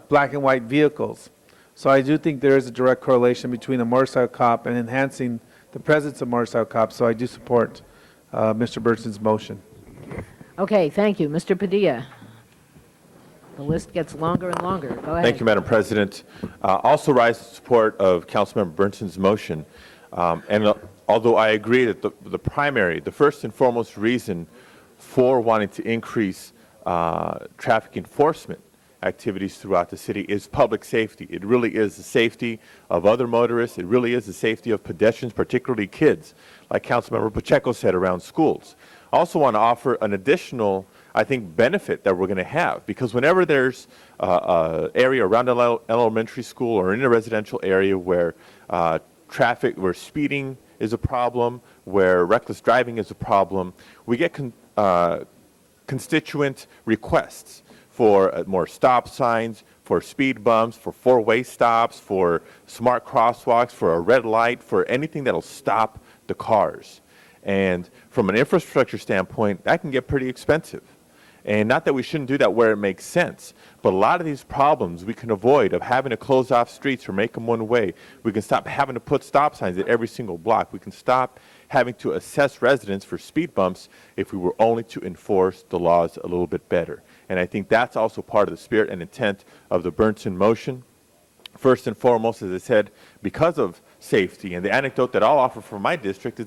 [SPEAKER 15] black and white vehicles. So I do think there is a direct correlation between a motorcycle cop and enhancing the presence of motorcycle cops. So I do support Mr. Bernson's motion.
[SPEAKER 1] Okay, thank you. Mr. Padilla. The list gets longer and longer. Go ahead.
[SPEAKER 16] Thank you, Madam President. Also rise in support of Councilmember Bernson's motion. And although I agree that the first and foremost reason for wanting to increase traffic enforcement activities throughout the city is public safety. It really is the safety of other motorists. It really is the safety of pedestrians, particularly kids, like Councilmember Pacheco said, around schools. I also want to offer an additional, I think, benefit that we're going to have, because whenever there's an area around an elementary school or in a residential area where where speeding is a problem, where reckless driving is a problem, we get constituent requests for more stop signs, for speed bumps, for four-way stops, for smart crosswalks, for a red light, for anything that'll stop the cars. And from an infrastructure standpoint, that can get pretty expensive. And not that we shouldn't do that where it makes sense, but a lot of these problems we can avoid of having to close off streets or make them one way. We can stop having to put stop signs at every single block. We can stop having to assess residents for speed bumps if we were only to enforce the laws a little bit better. And I think that's also part of the spirit and intent of the Bernson motion. First and foremost, as I said, because of safety. And the anecdote that I'll offer from my district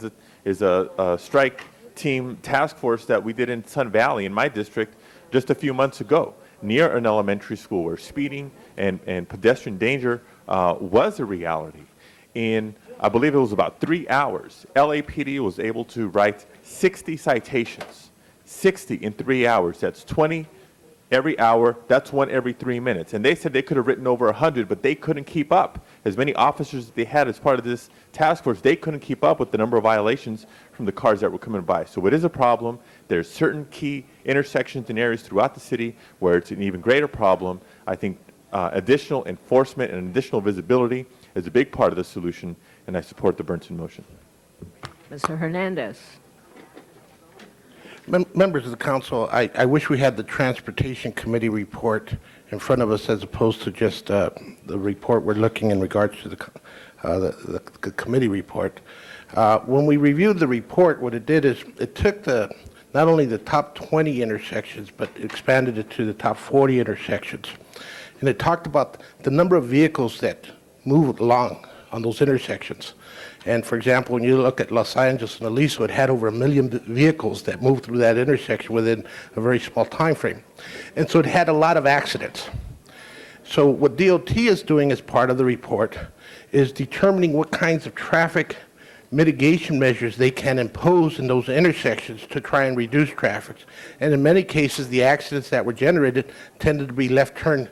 [SPEAKER 16] is a strike team task force that we did in Sun Valley in my district just a few months ago near an elementary school where speeding and pedestrian danger was a reality. In, I believe it was about 3 hours, LAPD was able to write 60 citations. 60 in 3 hours. That's 20 every hour. That's 1 every 3 minutes. And they said they could have written over 100, but they couldn't keep up. As many officers as they had as part of this task force, they couldn't keep up with the number of violations from the cars that were coming by. So it is a problem. There's certain key intersections and areas throughout the city where it's an even greater problem. I think additional enforcement and additional visibility is a big part of the solution, and I support the Bernson motion.
[SPEAKER 1] Mr. Hernandez.
[SPEAKER 9] Members of the council, I wish we had the Transportation Committee report in front of us as opposed to just the report we're looking in regards to the committee report. When we reviewed the report, what it did is it took not only the top 20 intersections, but expanded it to the top 40 intersections. And it talked about the number of vehicles that move along on those intersections. And for example, when you look at Los Angeles and Aliso, it had over 1 million vehicles that moved through that intersection within a very small time frame. And so it had a lot of accidents. So what DOT is doing as part of the report is determining what kinds of traffic mitigation measures they can impose in those intersections to try and reduce traffic. And in many cases, the accidents that were generated tended to be left turn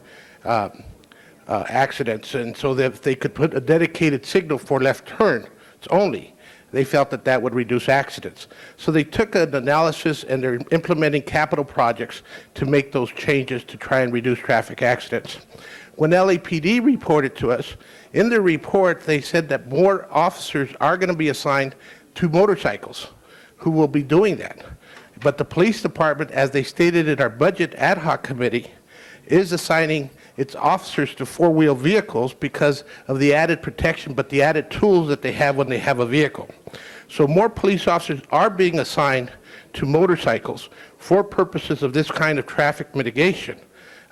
[SPEAKER 9] accidents, and so that if they could put a dedicated signal for left turn only, they felt that that would reduce accidents. So they took an analysis and they're implementing capital projects to make those changes to try and reduce traffic accidents. When LAPD reported to us, in their report they said that more officers are going to be assigned to motorcycles who will be doing that. But the police department, as they stated in our budget ad hoc committee, is assigning its officers to four-wheel vehicles because of the added protection, but the added tools that they have when they have a vehicle. So more police officers are being assigned to motorcycles for purposes of this kind of traffic mitigation.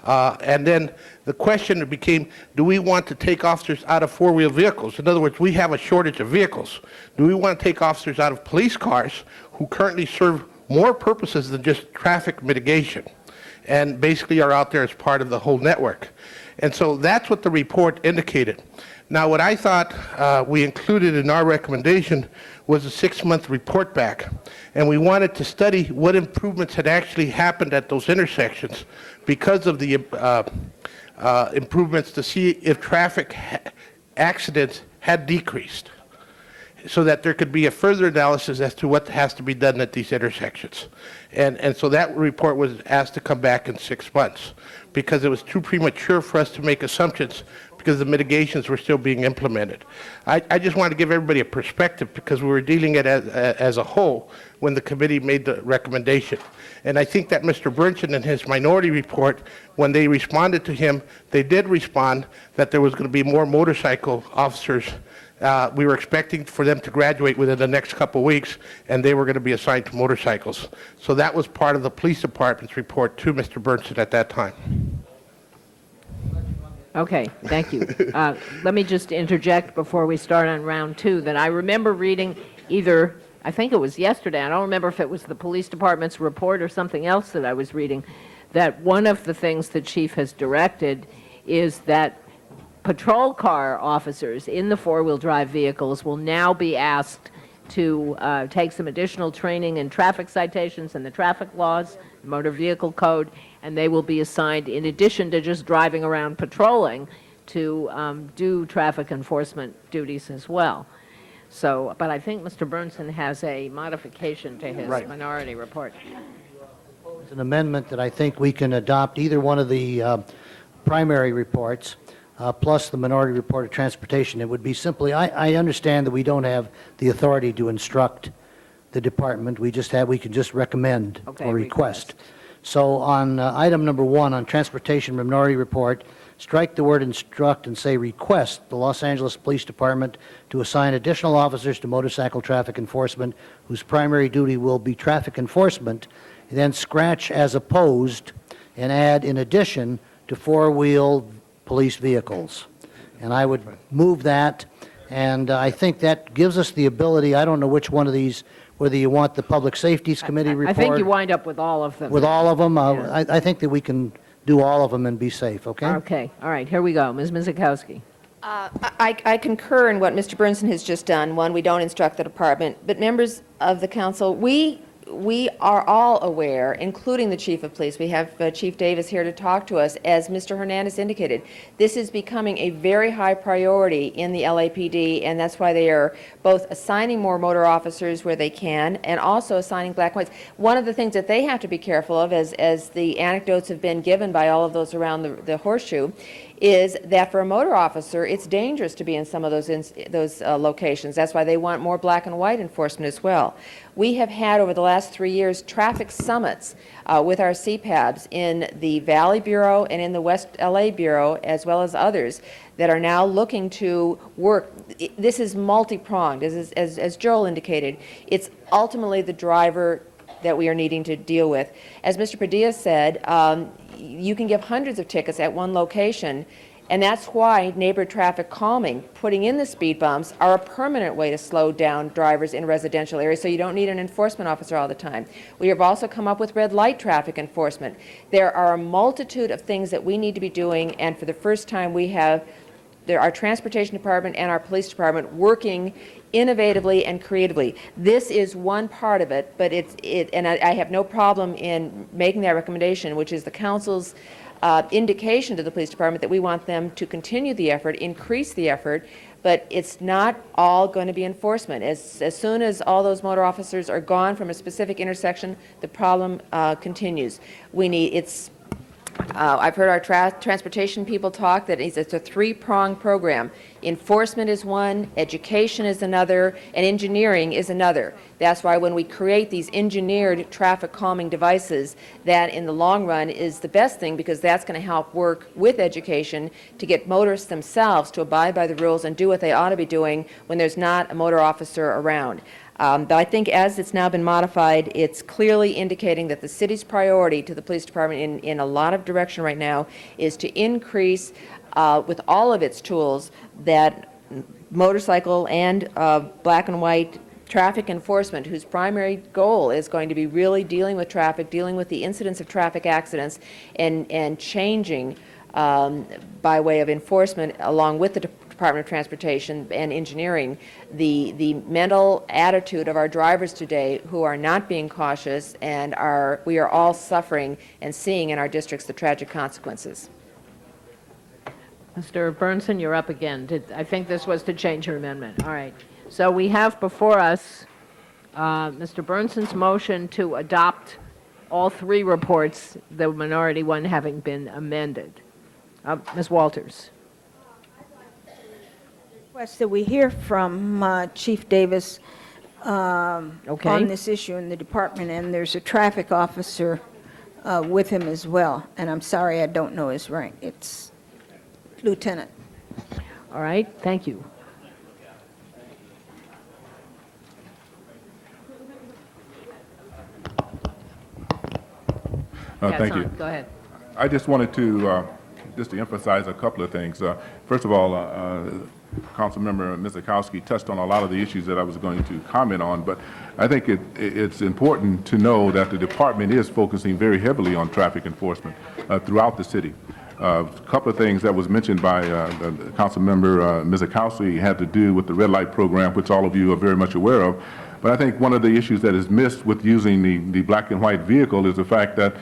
[SPEAKER 9] And then the question became, do we want to take officers out of four-wheel vehicles? In other words, we have a shortage of vehicles. Do we want to take officers out of police cars who currently serve more purposes than just traffic mitigation, and basically are out there as part of the whole network? And so that's what the report indicated. Now, what I thought we included in our recommendation was a 6-month report back, and we wanted to study what improvements had actually happened at those intersections because of the improvements, to see if traffic accidents had decreased, so that there could be a further analysis as to what has to be done at these intersections. And so that report was asked to come back in 6 months because it was too premature for us to make assumptions because the mitigations were still being implemented. I just wanted to give everybody a perspective because we were dealing it as a whole when the committee made the recommendation. And I think that Mr. Burnson in his minority report, when they responded to him, they did respond that there was going to be more motorcycle officers. We were expecting for them to graduate within the next couple of weeks, and they were going to be assigned to motorcycles. So that was part of the police department's report to Mr. Burnson at that time.
[SPEAKER 1] Okay, thank you. Let me just interject before we start on round two that I remember reading either, I think it was yesterday, I don't remember if it was the police department's report or something else that I was reading, that one of the things the chief has directed is that patrol car officers in the four-wheel drive vehicles will now be asked to take some additional training in traffic citations and the traffic laws, motor vehicle code, and they will be assigned, in addition to just driving around patrolling, to do traffic enforcement duties as well. So, but I think Mr. Burnson has a modification to his minority report.
[SPEAKER 14] It's an amendment that I think we can adopt either one of the primary reports plus the minority report of transportation. It would be simply, I understand that we don't have the authority to instruct the department. We can just recommend or request. So on item number 1 on transportation minority report, strike the word instruct and say request the Los Angeles Police Department to assign additional officers to motorcycle traffic enforcement whose primary duty will be traffic enforcement, and then scratch as opposed and add in addition to four-wheel police vehicles. And I would move that, and I think that gives us the ability, I don't know which one of these, whether you want the Public Safeties Committee report.
[SPEAKER 1] I think you wind up with all of them.
[SPEAKER 14] With all of them? I think that we can do all of them and be safe, okay?
[SPEAKER 1] Okay, all right, here we go. Ms. Mizikowski.
[SPEAKER 8] I concur in what Mr. Burnson has just done. One, we don't instruct the department, but members of the council, we are all aware, including the chief of police. We have Chief Davis here to talk to us. As Mr. Hernandez indicated, this is becoming a very high priority in the LAPD, and that's why they are both assigning more motor officers where they can and also assigning black and whites. One of the things that they have to be careful of, as the anecdotes have been given by all of those around the horseshoe, is that for a motor officer, it's dangerous to be in some of those locations. That's why they want more black and white enforcement as well. We have had, over the last 3 years, traffic summits with our CPABs in the Valley Bureau and in the West LA Bureau, as well as others, that are now looking to work. This is multi-pronged, as Joel indicated. It's ultimately the driver that we are needing to deal with. As Mr. Padilla said, you can give hundreds of tickets at one location, and that's why neighbor traffic calming, putting in the speed bumps, are a permanent way to slow down drivers in residential areas, so you don't need an enforcement officer all the time. We have also come up with red light traffic enforcement. There are a multitude of things that we need to be doing, and for the first time we have our transportation department and our police department working innovatively and creatively. This is one part of it, but and I have no problem in making that recommendation, which is the council's indication to the police department that we want them to continue the effort, increase the effort, but it's not all going to be enforcement. As soon as all those motor officers are gone from a specific intersection, the problem continues. I've heard our transportation people talk that it's a three-pronged program. Enforcement is one, education is another, and engineering is another. That's why when we create these engineered traffic calming devices, that in the long run is the best thing, because that's going to help work with education to get motorists themselves to abide by the rules and do what they ought to be doing when there's not a motor officer around. But I think as it's now been modified, it's clearly indicating that the city's priority to the police department in a lot of direction right now is to increase, with all of its tools, that motorcycle and black and white traffic enforcement, whose primary goal is going to be really dealing with traffic, dealing with the incidence of traffic accidents, and changing by way of enforcement along with the Department of Transportation and Engineering, the mental attitude of our drivers today who are not being cautious, and we are all suffering and seeing in our districts the tragic consequences.
[SPEAKER 1] Mr. Burnson, you're up again. I think this was to change your amendment. All right. So we have before us Mr. Burnson's motion to adopt all three reports, the minority one having been amended. Ms. Walters.
[SPEAKER 11] Request that we hear from Chief Davis on this issue in the department, and there's a traffic officer with him as well. And I'm sorry, I don't know his rank. It's lieutenant.
[SPEAKER 1] All right. Thank you.
[SPEAKER 17] Thank you.
[SPEAKER 1] Go ahead.
[SPEAKER 17] I just wanted to emphasize a couple of things. First of all, Councilmember Mizikowski touched on a lot of the issues that I was going to comment on, but I think it's important to know that the department is focusing very heavily on traffic enforcement throughout the city. A couple of things that was mentioned by Councilmember Mizikowski had to do with the red light program, which all of you are very much aware of. But I think one of the issues that is missed with using the black and white vehicle is the fact that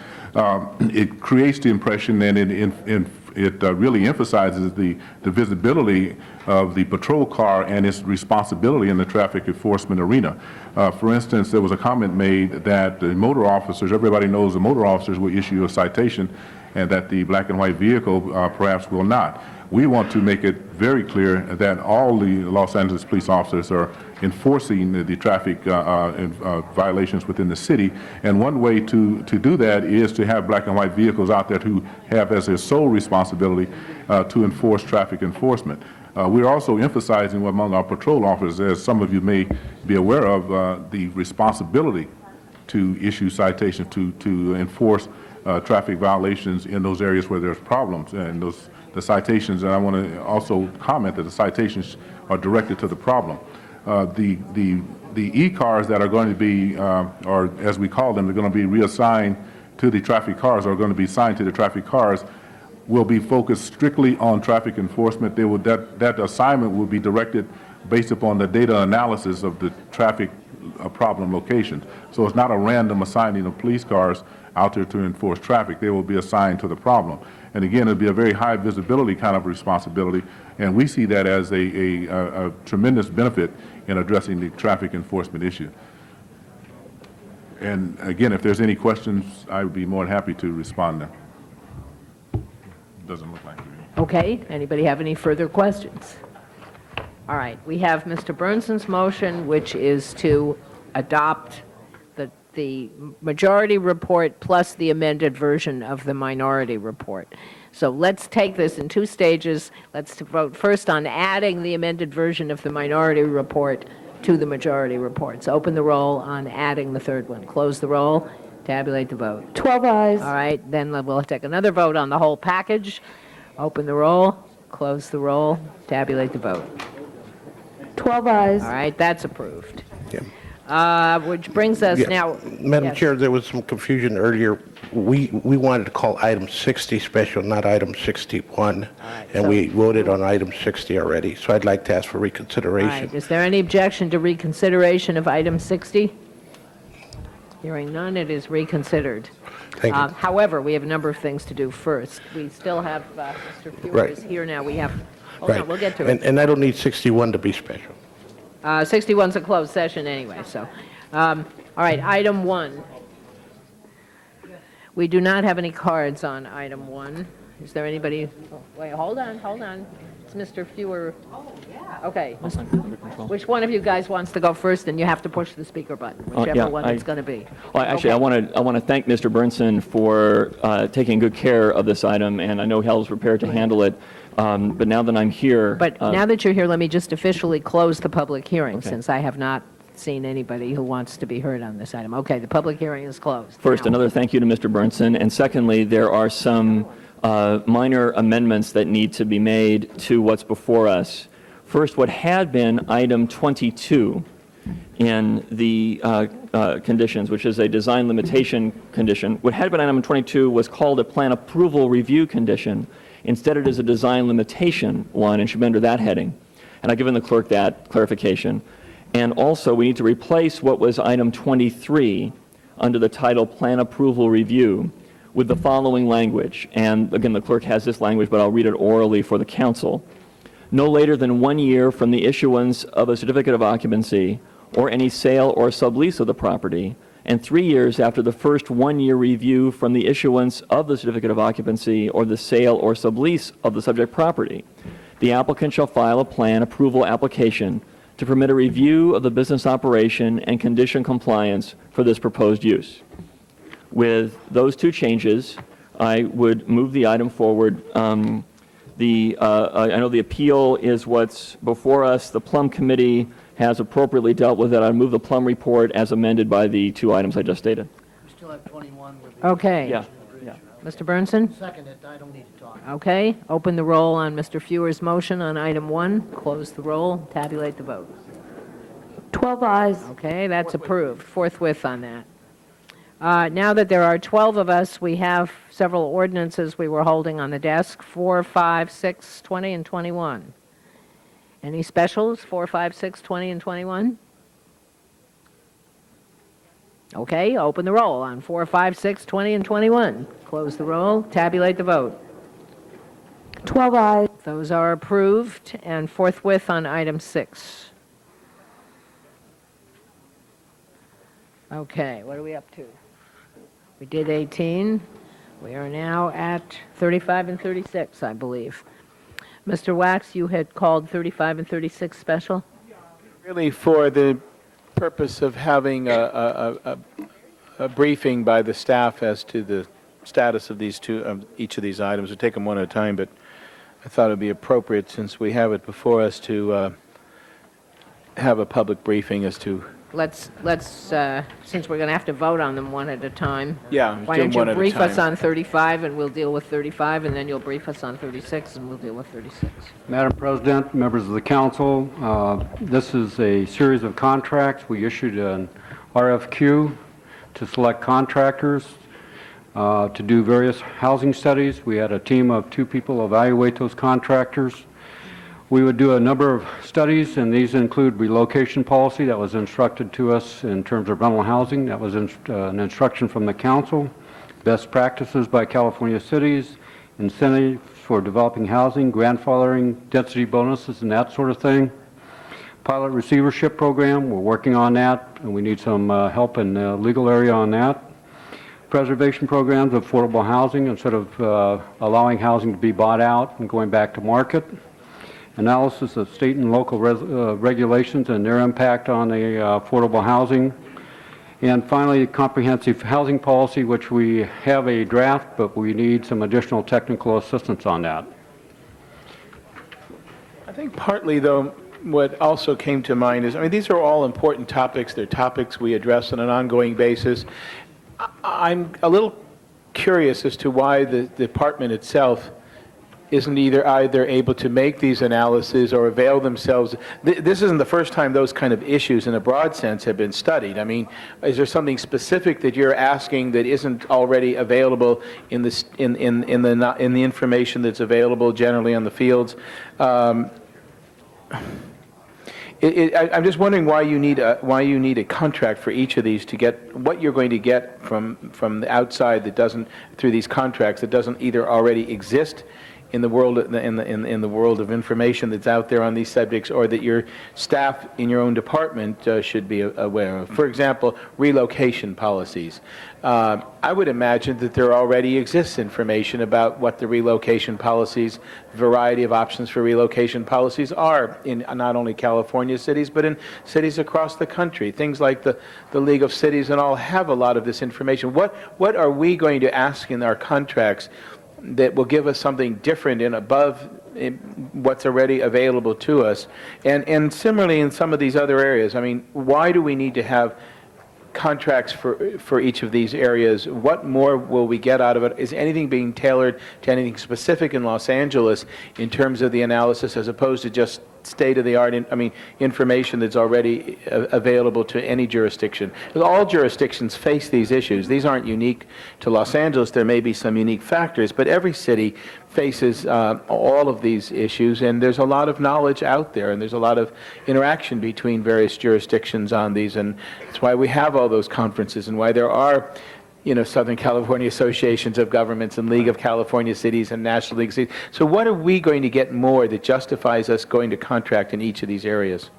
[SPEAKER 17] it creates the impression, and it really emphasizes the visibility of the patrol car and its responsibility in the traffic enforcement arena. For instance, there was a comment made that the motor officers, everybody knows the motor officers will issue a citation, and that the black and white vehicle perhaps will not. We want to make it very clear that all the Los Angeles police officers are enforcing the traffic violations within the city, and one way to do that is to have black and white vehicles out there who have as their sole responsibility to enforce traffic enforcement. We're also emphasizing among our patrol officers, as some of you may be aware of, the responsibility to issue citations, to enforce traffic violations in those areas where there's problems, and the citations, and I want to also comment that the citations are directed to the problem. The e-cars that are going to be, or as we call them, they're going to be reassigned to the traffic cars, or are going to be assigned to the traffic cars, will be focused strictly on traffic enforcement. That assignment will be directed based upon the data analysis of the traffic problem locations. So it's not a random assigning of police cars out there to enforce traffic. They will be assigned to the problem. And again, it'll be a very high visibility kind of responsibility, and we see that as a tremendous benefit in addressing the traffic enforcement issue. And again, if there's any questions, I would be more than happy to respond now. Doesn't look like it.
[SPEAKER 1] Okay. Anybody have any further questions? All right. We have Mr. Burnson's motion, which is to adopt the majority report plus the amended version of the minority report. So let's take this in two stages. Let's vote first on adding the amended version of the minority report to the majority report. So open the roll on adding the third one. Close the roll. Tabulate the vote.
[SPEAKER 6] 12 ayes.
[SPEAKER 1] All right. Then we'll take another vote on the whole package. Open the roll. Close the roll. Tabulate the vote.
[SPEAKER 6] 12 ayes.
[SPEAKER 1] All right. That's approved.
[SPEAKER 9] Yeah.
[SPEAKER 1] Which brings us now.
[SPEAKER 9] Madam
[SPEAKER 1] Yes.
[SPEAKER 9] Chair, there was some confusion earlier. We wanted to call item 60 special, not item 61, and
[SPEAKER 1] so-
[SPEAKER 9] we voted on item 60 already. So I'd like to ask for
[SPEAKER 1] All
[SPEAKER 9] reconsideration.
[SPEAKER 1] right. Is there any objection to reconsideration of item 60? Hearing none, it is reconsidered.
[SPEAKER 9] Thank you.
[SPEAKER 1] However, we have a number of things to do first. We still have, Mr. Fewer
[SPEAKER 9] Right.
[SPEAKER 1] is here now. We have, hold
[SPEAKER 9] Right.
[SPEAKER 1] on, we'll get to
[SPEAKER 9] And
[SPEAKER 1] it.
[SPEAKER 9] and I don't need 61 to be special.
[SPEAKER 1] 61's a closed session anyway, so. All right, item 1. We do not have any cards on item 1. Is there anybody, oh, wait, hold on. It's Mr. Fewer. Okay. Which one of you guys wants to go first, and you have to push the speaker button, whichever one it's going to be.
[SPEAKER 18] Well, actually,
[SPEAKER 1] Okay.
[SPEAKER 18] I want to thank Mr. Burnson for taking good care of this item, and I know Hal is prepared to handle it. But now that I'm here,
[SPEAKER 1] But now that you're here, let me just officially close the public hearing,
[SPEAKER 18] Okay.
[SPEAKER 1] since I have not seen anybody who wants to be heard on this item. Okay, the public hearing is closed.
[SPEAKER 18] first,
[SPEAKER 1] Now-
[SPEAKER 18] another thank you to Mr. Burnson, and secondly, there are some minor amendments that need to be made to what's before us. First, what had been item 22 in the conditions, which is a design limitation condition, what had been item 22 was called a plan approval review condition. Instead, it is a design limitation one and should be under that heading. And I've given the clerk that clarification. And also, we need to replace what was item 23 under the title Plan Approval Review with the following language. And again, the clerk has this language, but I'll read it orally for the council. No later than 1 year from the issuance of a certificate of occupancy or any sale or sublease of the property, and 3 years after the first 1-year review from the issuance of the certificate of occupancy or the sale or sublease of the subject property, the applicant shall file a plan approval application to permit a review of the business operation and condition compliance for this proposed use. With those two changes, I would move the item forward. I know the appeal is what's before us. The Plum Committee has appropriately dealt with it. I move the Plum report as amended by the two items I just stated.
[SPEAKER 14] We still have 21 with
[SPEAKER 1] Okay.
[SPEAKER 18] Yeah.
[SPEAKER 1] Mr. Burnson?
[SPEAKER 14] Second it, I don't need to talk.
[SPEAKER 1] Okay, open the roll on Mr. Fewer's motion on item 1, close the roll, tabulate the vote.
[SPEAKER 6] 12 ayes.
[SPEAKER 1] Okay, that's approved, forthwith on that. Now that there are 12 of us, we have several ordinances we were holding on the desk, 4, 5, 6, 20, and 21. Any specials, 4, 5, 6, 20, and 21? Okay, open the roll on 4, 5, 6, 20, and 21. Close the roll, tabulate the vote.
[SPEAKER 6] 12 ayes.
[SPEAKER 1] Those are approved, and forthwith on item 6. Okay, what are we up to? We did 18. We are now at 35 and 36, I believe. Mr. Wax, you had called 35 and 36 special?
[SPEAKER 13] Really for the purpose of having a briefing by the staff as to the status of these two, each of these items. We'll take them one at a time, but I thought it would be appropriate, since we have it before us, to have a public briefing as to...
[SPEAKER 1] Let's since we're going to have to vote on them one at a time.
[SPEAKER 13] Yeah,
[SPEAKER 1] Why
[SPEAKER 13] do
[SPEAKER 1] don't
[SPEAKER 13] them one
[SPEAKER 1] you
[SPEAKER 13] at a
[SPEAKER 1] brief us
[SPEAKER 13] time.
[SPEAKER 1] on 35 and we'll deal with 35, and then you'll brief us on 36 and we'll deal with 36.
[SPEAKER 19] Madam President, members of the council, this is a series of contracts. We issued an RFQ to select contractors to do various housing studies. We had a team of 2 people evaluate those contractors. We would do a number of studies, and these include relocation policy that was instructed to us in terms of rental housing. That was an instruction from the council. Best practices by California cities, incentives for developing housing, grandfathering, density bonuses, and that sort of thing. Pilot receivership program, we're working on that, and we need some help in the legal area on that. Preservation programs of affordable housing instead of allowing housing to be bought out and going back to market. Analysis of state and local regulations and their impact on the affordable housing. And finally, comprehensive housing policy, which we have a draft, but we need some additional technical assistance on that.
[SPEAKER 13] I think partly, though, what also came to mind is, I mean, these are all important topics. They're topics we address on an ongoing basis. I'm a little curious as to why the department itself isn't either able to make these analyses or avail themselves. This isn't the first time those kind of issues in a broad sense have been studied. I mean, is there something specific that you're asking that isn't already available in the information that's available generally on the fields? I'm just wondering why you need a contract for each of these to get what you're going to get from the outside that doesn't, through these contracts, that doesn't either already exist in the world in the world of information that's out there on these subjects, or that your staff in your own department should be aware of. For example, relocation policies. I would imagine that there already exists information about what the relocation policies, variety of options for relocation policies are in not only California cities, but in cities across the country. Things like the League of Cities and all have a lot of this information. What are we going to ask in our contracts that will give us something different and above what's already available to us? And similarly in some of these other areas, I mean, why do we need to have contracts for each of these areas? What more will we get out of it? Is anything being tailored to anything specific in Los Angeles in terms of the analysis, as opposed to just state-of-the-art, information that's already available to any jurisdiction? All jurisdictions face these issues. These aren't unique to Los Angeles. There may be some unique factors, but every city faces all of these issues, and there's a lot of knowledge out there, and there's a lot of interaction between various jurisdictions on these, and that's why we have all those conferences, and why there are Southern California Associations of Governments and League of California Cities and National League of Cities. So what are we going to get more that justifies us going to contract in each of these areas?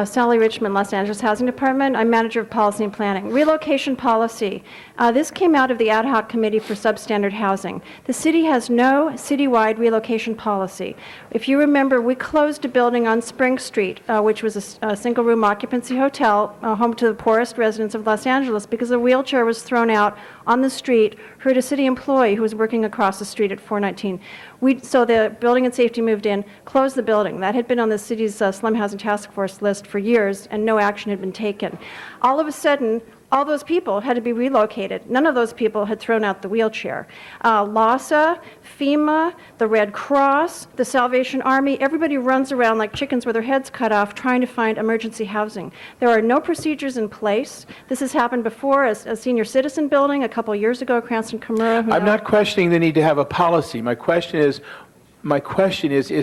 [SPEAKER 20] Sally Richmond, Los Angeles Housing Department. I'm Manager of Policy and Planning. Relocation policy. This came out of the Ad Hoc Committee for Substandard Housing. The city has no citywide relocation policy. If you remember, we closed a building on Spring Street, which was a single-room occupancy hotel, home to the poorest residents of Los Angeles, because a wheelchair was thrown out on the street, hurt a city employee who was working across the street at 419. So the Building and Safety moved in, closed the building. That had been on the city's slum housing task force list for years, and no action had been taken. All of a sudden, all those people had to be relocated. None of those people had thrown out the wheelchair. LASA, FEMA, the Red Cross, the Salvation Army, everybody runs around like chickens with their heads cut off trying to find emergency housing. There are no procedures in place. This has happened before as a senior citizen building a couple years ago, Cranston Kimura.
[SPEAKER 13] I'm not questioning the need to have a policy. My question is,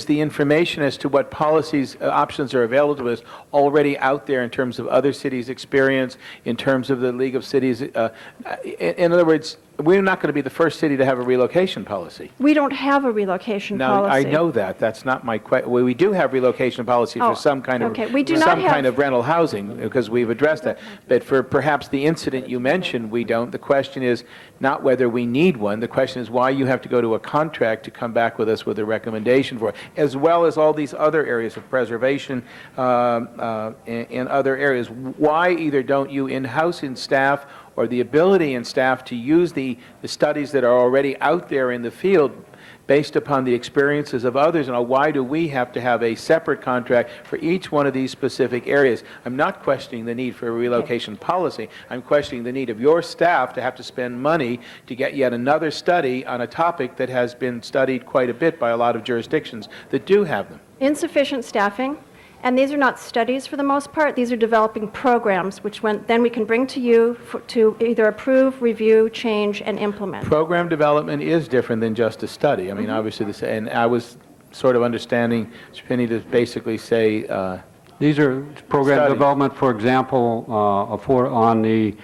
[SPEAKER 13] the information as to what policies, options are available to us already out there in terms of other cities' experience, in terms of the League of Cities? In other words, we're not going to be the first city to have a relocation policy.
[SPEAKER 20] We don't have a relocation policy.
[SPEAKER 13] I know that. That's not my question. We do have relocation policy for some kind of kind of rental housing, because we've addressed that. But for perhaps the incident you mentioned, we don't. The question is not whether we need one. The question is why you have to go to a contract to come back with us with a recommendation for it, as well as all these other areas of preservation and other areas. Why either don't you in-house in staff, or the ability in staff to use the studies that are already out there in the field based upon the experiences of others, and why do we have to have a separate contract for each one of these specific areas? I'm not questioning the need for a relocation policy. I'm questioning the need of your staff to have to spend money to get yet another study on a topic that has been studied quite a bit by a lot of jurisdictions that do have them.
[SPEAKER 20] Insufficient staffing. And these are not studies for the most part. These are developing programs, which then we can bring to you to either approve, review, change, and implement.
[SPEAKER 13] Program development is different than just a study. I mean, obviously, and I was sort of understanding Mr. Penny to basically say
[SPEAKER 19] these are program
[SPEAKER 13] studies.
[SPEAKER 19] Development, for example, on the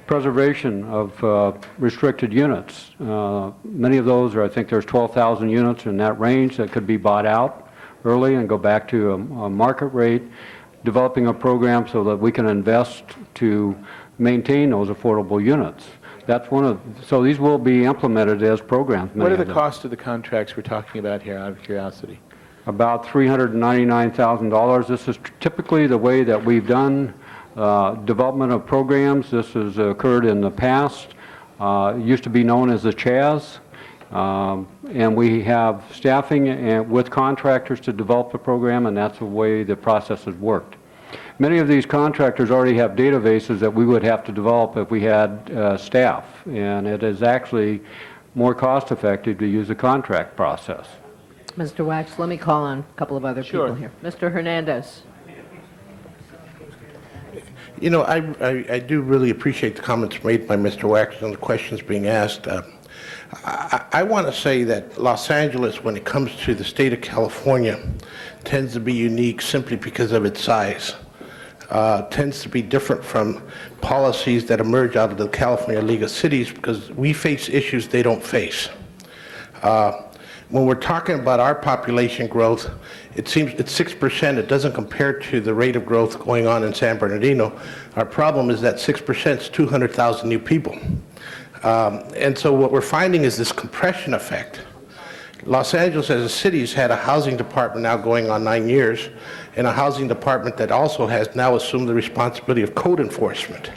[SPEAKER 19] preservation of restricted units. Many of those I think there's 12,000 units in that range that could be bought out early and go back to a market rate, developing a program so that we can invest to maintain those affordable units. That's so these will be implemented as programs.
[SPEAKER 13] What are the costs of the contracts we're talking about here, out of curiosity?
[SPEAKER 19] About $399,000. This is typically the way that we've done development of programs. This has occurred in the past. It used to be known as the CHAZ. And we have staffing with contractors to develop the program, and that's the way the process has worked. Many of these contractors already have databases that we would have to develop if we had staff, and it is actually more cost-effective to use a contract process.
[SPEAKER 1] Mr. Wax, let me call on a couple of other people here. Mr. Hernandez.
[SPEAKER 9] I do really appreciate the comments made by Mr. Wax and the questions being asked. I want to say that Los Angeles, when it comes to the state of California, tends to be unique simply because of its size. Tends to be different from policies that emerge out of the California League of Cities because we face issues they don't face. When we're talking about our population growth, it seems it's 6%. It doesn't compare to the rate of growth going on in San Bernardino. Our problem is that 6% is 200,000 new people. And so what we're finding is this compression effect. Los Angeles as a city has had a housing department now going on 9 years, and a housing department that also has now assumed the responsibility of code enforcement.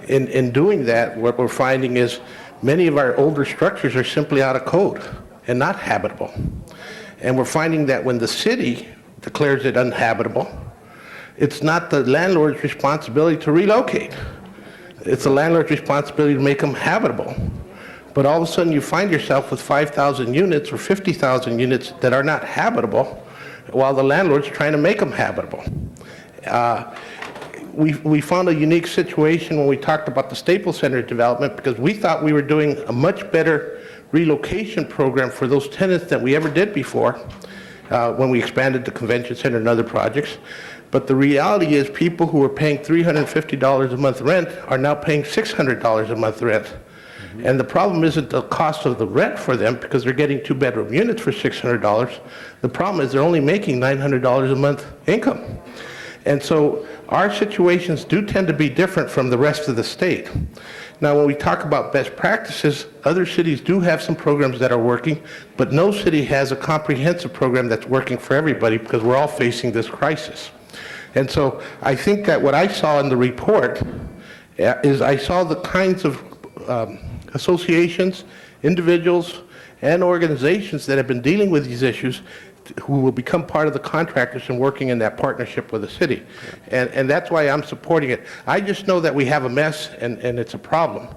[SPEAKER 9] In doing that, what we're finding is many of our older structures are simply out of code and not habitable. And we're finding that when the city declares it uninhabitable, it's not the landlord's responsibility to relocate. It's the landlord's responsibility to make them habitable. But all of a sudden you find yourself with 5,000 units or 50,000 units that are not habitable while the landlord's trying to make them habitable. We found a unique situation when we talked about the Staples Center development because we thought we were doing a much better relocation program for those tenants than we ever did before when we expanded the convention center and other projects. But the reality is people who were paying $350 a month rent are now paying $600 a month rent. And the problem isn't the cost of the rent for them because they're getting 2-bedroom units for $600. The problem is they're only making $900 a month income. And so our situations do tend to be different from the rest of the state. Now, when we talk about best practices, other cities do have some programs that are working, but no city has a comprehensive program that's working for everybody because we're all facing this crisis. And so I think that what I saw in the report is I saw the kinds of associations, individuals, and organizations that have been dealing with these issues who will become part of the contractors and working in that partnership with the city. And that's why I'm supporting it. I just know that we have a mess and it's a problem.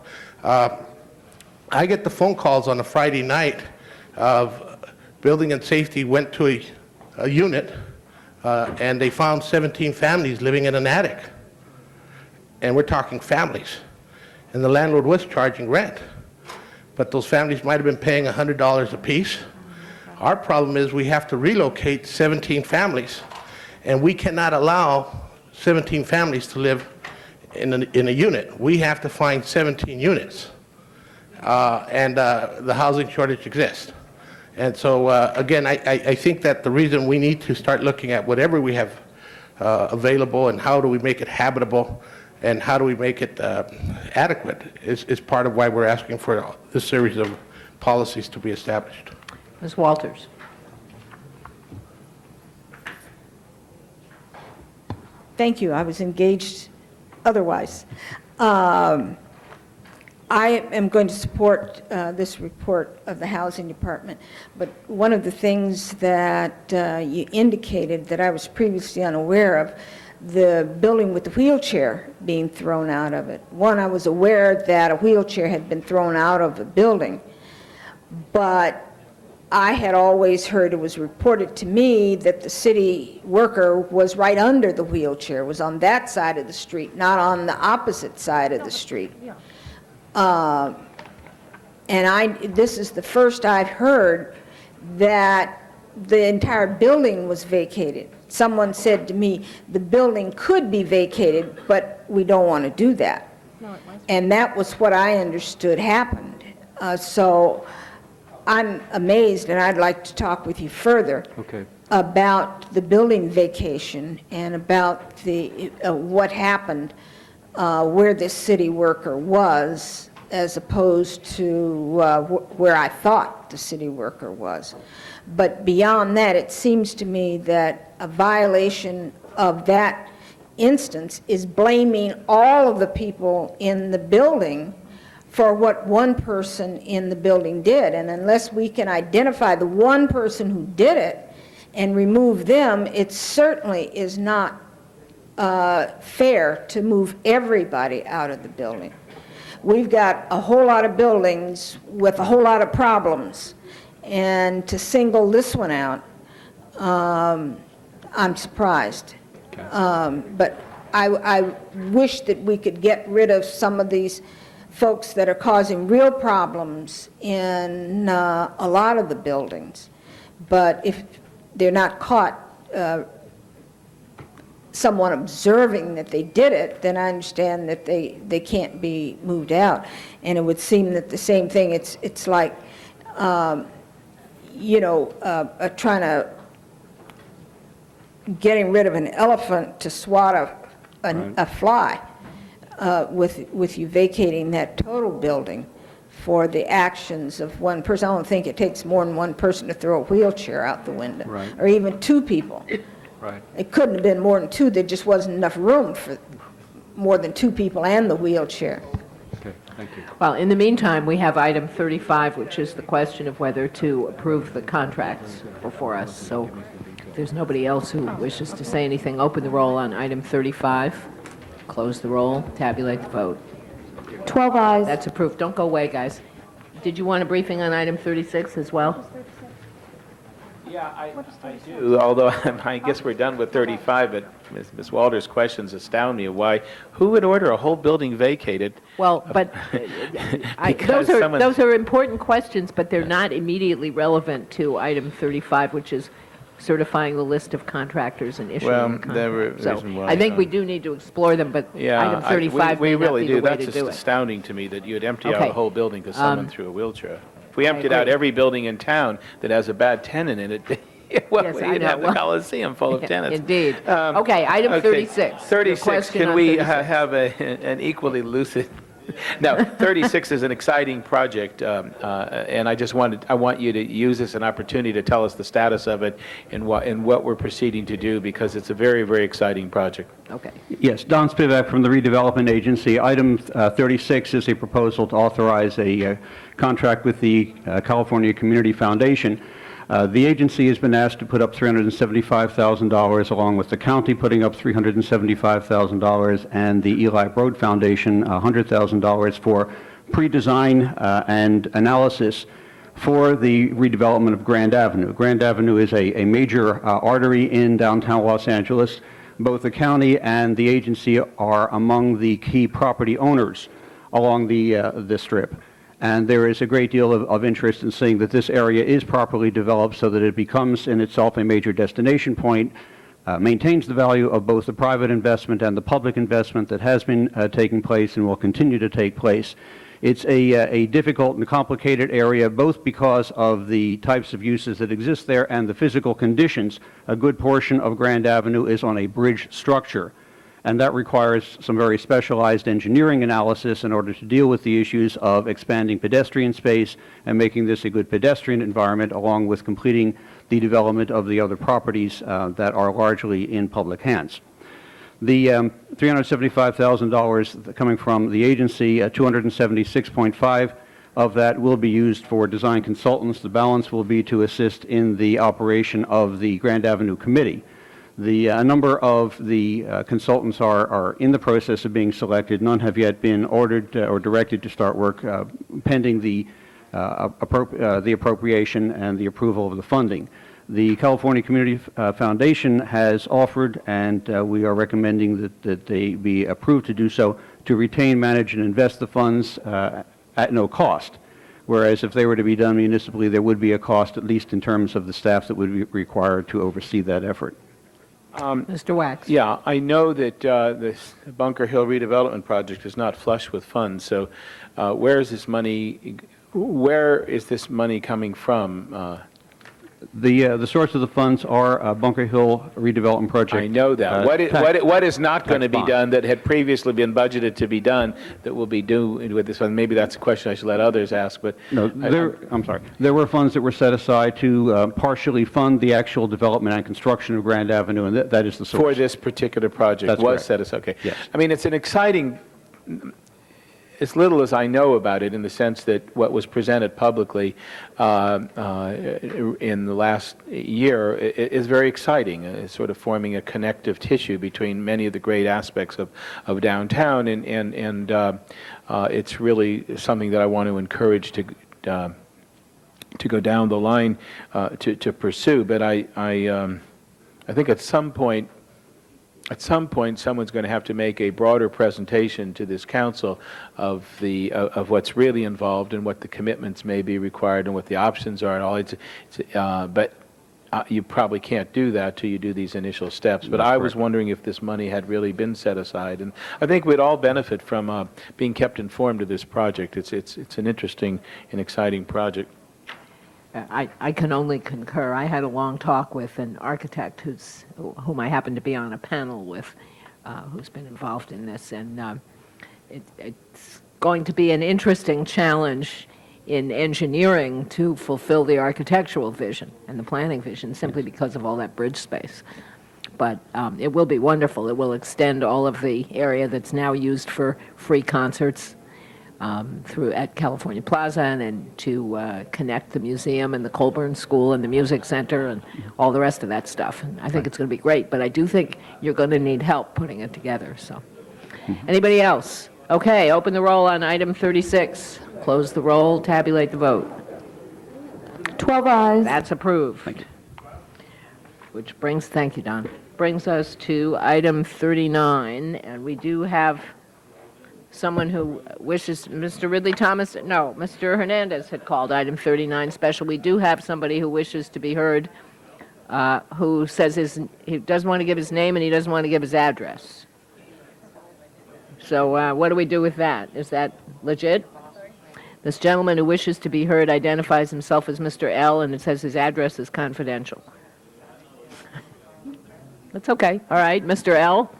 [SPEAKER 9] I get the phone calls on a Friday night of Building and Safety went to a unit and they found 17 families living in an attic. And we're talking families. And the landlord was charging rent. But those families might have been paying $100 apiece. Our problem is we have to relocate 17 families, and we cannot allow 17 families to live in a unit. We have to find 17 units, and the housing shortage exists. And so, again, I think that the reason we need to start looking at whatever we have available and how do we make it habitable and how do we make it adequate is part of why we're asking for this series of policies to be established.
[SPEAKER 1] Ms. Walters.
[SPEAKER 11] Thank you. I was engaged otherwise. I am going to support this report of the Housing Department, but one of the things that you indicated that I was previously unaware of, the building with the wheelchair being thrown out of it. One, I was aware that a wheelchair had been thrown out of the building, but I had always heard, it was reported to me that the city worker was right under the wheelchair, was on that side of the street, not on the opposite side of the street. And this is the first I've heard that the entire building was vacated. Someone said to me, the building could be vacated, but we don't want to do that. And that was what I understood happened. So I'm amazed, and I'd like to talk with you further about the building vacation and about the what happened where this city worker was as opposed to where I thought the city worker was. But beyond that, it seems to me that a violation of that instance is blaming all of the people in the building for what one person in the building did. And unless we can identify the one person who did it and remove them, it certainly is not fair to move everybody out of the building. We've got a whole lot of buildings with a whole lot of problems, and to single this one out, I'm surprised. But I wish that we could get rid of some of these folks that are causing real problems in a lot of the buildings. But if they're not caught, someone observing that they did it, then I understand that they can't be moved out. And it would seem that the same thing, it's like, you know, trying to, getting rid of an elephant to swat a fly, with you vacating that total building for the actions of one person. I don't think it takes more than one person to throw a wheelchair out the window,
[SPEAKER 19] Right.
[SPEAKER 11] or even two people.
[SPEAKER 19] Right.
[SPEAKER 11] It couldn't have been more than two, there just wasn't enough room for more than two people and the wheelchair.
[SPEAKER 19] Okay, thank you.
[SPEAKER 1] Well, in the meantime, we have item 35, which is the question of whether to approve the contracts before us. So if there's nobody else who wishes to say anything, open the roll on item 35, close the roll, tabulate the vote.
[SPEAKER 20] 12 eyes.
[SPEAKER 1] That's approved. Don't go away, guys. Did you want a briefing on item 36 as well?
[SPEAKER 13] Yeah, I do, although I guess we're done with 35, but Ms. Walter's questions astound me. Who would order a whole building vacated?
[SPEAKER 1] Well, but
[SPEAKER 13] Because someone-
[SPEAKER 1] those are important questions, but they're not immediately relevant to item 35, which is certifying the list of contractors and issuing
[SPEAKER 13] Well,
[SPEAKER 1] the contract. So
[SPEAKER 13] reason why,
[SPEAKER 1] I think we do need to explore them, but
[SPEAKER 13] Yeah,
[SPEAKER 1] item 35
[SPEAKER 13] we
[SPEAKER 1] may not
[SPEAKER 13] really
[SPEAKER 1] be
[SPEAKER 13] do.
[SPEAKER 1] the way
[SPEAKER 13] That's
[SPEAKER 1] to
[SPEAKER 13] just
[SPEAKER 1] do it.
[SPEAKER 13] astounding to me that you'd empty out
[SPEAKER 1] Okay.
[SPEAKER 13] a whole building because someone threw a wheelchair. If we emptied out
[SPEAKER 1] agree.
[SPEAKER 13] every building in town that has a bad tenant in it, well,
[SPEAKER 1] Yes, I
[SPEAKER 13] we'd
[SPEAKER 1] know.
[SPEAKER 13] have the
[SPEAKER 1] Well,
[SPEAKER 13] Coliseum full of tenants.
[SPEAKER 1] Indeed. Okay, item 36. Your
[SPEAKER 13] 36,
[SPEAKER 1] question
[SPEAKER 13] can
[SPEAKER 1] on
[SPEAKER 13] we
[SPEAKER 1] 36.
[SPEAKER 13] have an equally lucid? No, 36 is an exciting project, and I want you to use this as an opportunity to tell us the status of it and what we're proceeding to do, because it's a very, very exciting project.
[SPEAKER 1] Okay.
[SPEAKER 19] Yes, Don Spivak from the Redevelopment Agency. Item 36 is a proposal to authorize a contract with the California Community Foundation. The agency has been asked to put up $375,000, along with the county putting up $375,000, and the Eli Broad Foundation $100,000 for pre-design and analysis for the redevelopment of Grand Avenue. Grand Avenue is a major artery in downtown Los Angeles. Both the county and the agency are among the key property owners along the strip. And there is a great deal of interest in seeing that this area is properly developed so that it becomes in itself a major destination point, maintains the value of both the private investment and the public investment that has been taking place and will continue to take place. It's a difficult and complicated area, both because of the types of uses that exist there and the physical conditions. A good portion of Grand Avenue is on a bridge structure, and that requires some very specialized engineering analysis in order to deal with the issues of expanding pedestrian space and making this a good pedestrian environment, along with completing the development of the other properties that are largely in public hands. The $375,000 coming from the agency, $276.5 of that will be used for design consultants. The balance will be to assist in the operation of the Grand Avenue Committee. A number of the consultants are in the process of being selected. None have yet been ordered or directed to start work pending the appropriation and the approval of the funding. The California Community Foundation has offered, and we are recommending that they be approved to do so, to retain, manage, and invest the funds at no cost. Whereas if they were to be done municipally, there would be a cost, at least in terms of the staff that would be required to oversee that effort.
[SPEAKER 1] Mr. Wax.
[SPEAKER 13] Yeah, I know that this Bunker Hill redevelopment project is not flush with funds, so where is this money coming from?
[SPEAKER 19] The source of the funds are Bunker Hill redevelopment project.
[SPEAKER 13] I know that. What is not going to be done that had previously been budgeted to be done that will be due with this one? Maybe that's a question I should let others ask, but...
[SPEAKER 19] No, I'm sorry. There were funds that were set aside to partially fund the actual development and construction of Grand Avenue, and that is the source.
[SPEAKER 13] For this particular project
[SPEAKER 19] That's
[SPEAKER 13] was
[SPEAKER 19] correct.
[SPEAKER 13] set aside, okay.
[SPEAKER 19] Yes.
[SPEAKER 13] I mean, it's an exciting, as little as I know about it, in the sense that what was presented publicly in the last year is very exciting. It's sort of forming a connective tissue between many of the great aspects of downtown, and it's really something that I want to encourage to go down the line to pursue. But I think at some point at some point, someone's going to have to make a broader presentation to this council of what's really involved and what the commitments may be required and what the options are and all. But you probably can't do that till you do these initial steps. But I was wondering if this money had really been set aside, and I think we'd all benefit from being kept informed of this project. It's an interesting and exciting project.
[SPEAKER 1] I can only concur. I had a long talk with an architect whom I happen to be on a panel with, who's been involved in this, and it's going to be an interesting challenge in engineering to fulfill the architectural vision and the planning vision simply because of all that bridge space. But it will be wonderful. It will extend all of the area that's now used for free concerts through at California Plaza, and then to connect the museum and the Colburn School and the Music Center and all the rest of that stuff. And I think it's going to be great, but I do think you're going to need help putting it together. So, anybody else? Okay, open the roll on item 36. Close the roll, tabulate the vote.
[SPEAKER 20] 12 ayes.
[SPEAKER 1] That's approved. Which brings, thank you, Don, brings us to item 39, and we do have someone who wishes, Mr. Ridley Thomas, no, Mr. Hernandez had called item 39 special. We do have somebody who wishes to be heard, who says he doesn't want to give his name and he doesn't want to give his address. So what do we do with that? Is that legit? This gentleman who wishes to be heard identifies himself as Mr. L, and it says his address is confidential. That's okay. All right, Mr. L,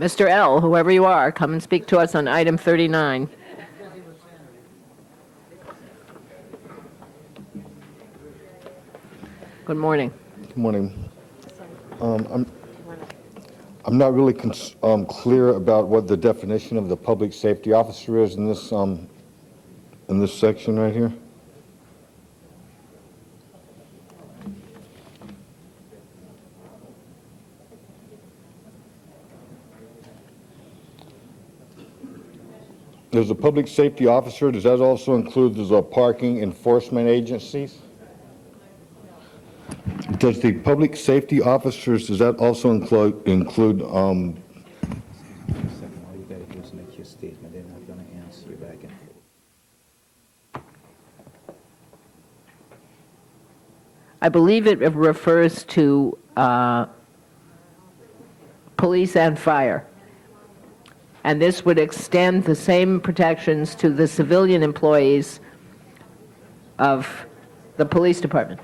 [SPEAKER 1] Mr. L, whoever you are, come and speak to us on item 39. Good morning.
[SPEAKER 21] Good morning. I'm not really clear about what the definition of the public safety officer is in this section right here. There's a public safety officer. Does that also include the parking enforcement agencies? Does the public safety officers, does that also include
[SPEAKER 22] All you got to do is make your statement. They're not going to answer you back and forth.
[SPEAKER 1] I believe it refers to police and fire. And this would extend the same protections to the civilian employees of the police department.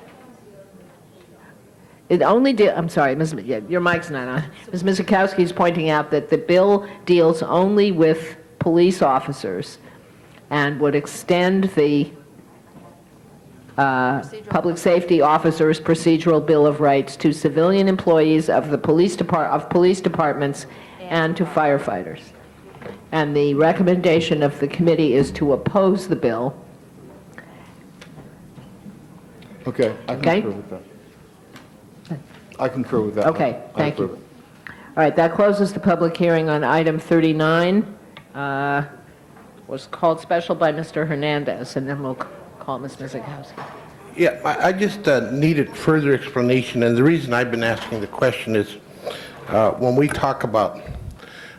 [SPEAKER 1] It only I'm sorry, your mic's not on. Ms. Mizikowski is pointing out that the bill deals only with police officers and would extend the public safety officers' procedural bill of rights to civilian employees of the police departments and to firefighters. And the recommendation of the committee is to oppose the bill.
[SPEAKER 21] Okay, I concur with that. I concur with that.
[SPEAKER 1] Okay, thank you. All right, that closes the public hearing on item 39. Was called special by Mr. Hernandez, and then we'll call Ms. Mizikowski.
[SPEAKER 9] Yeah, I just needed further explanation, and the reason I've been asking the question is when we talk about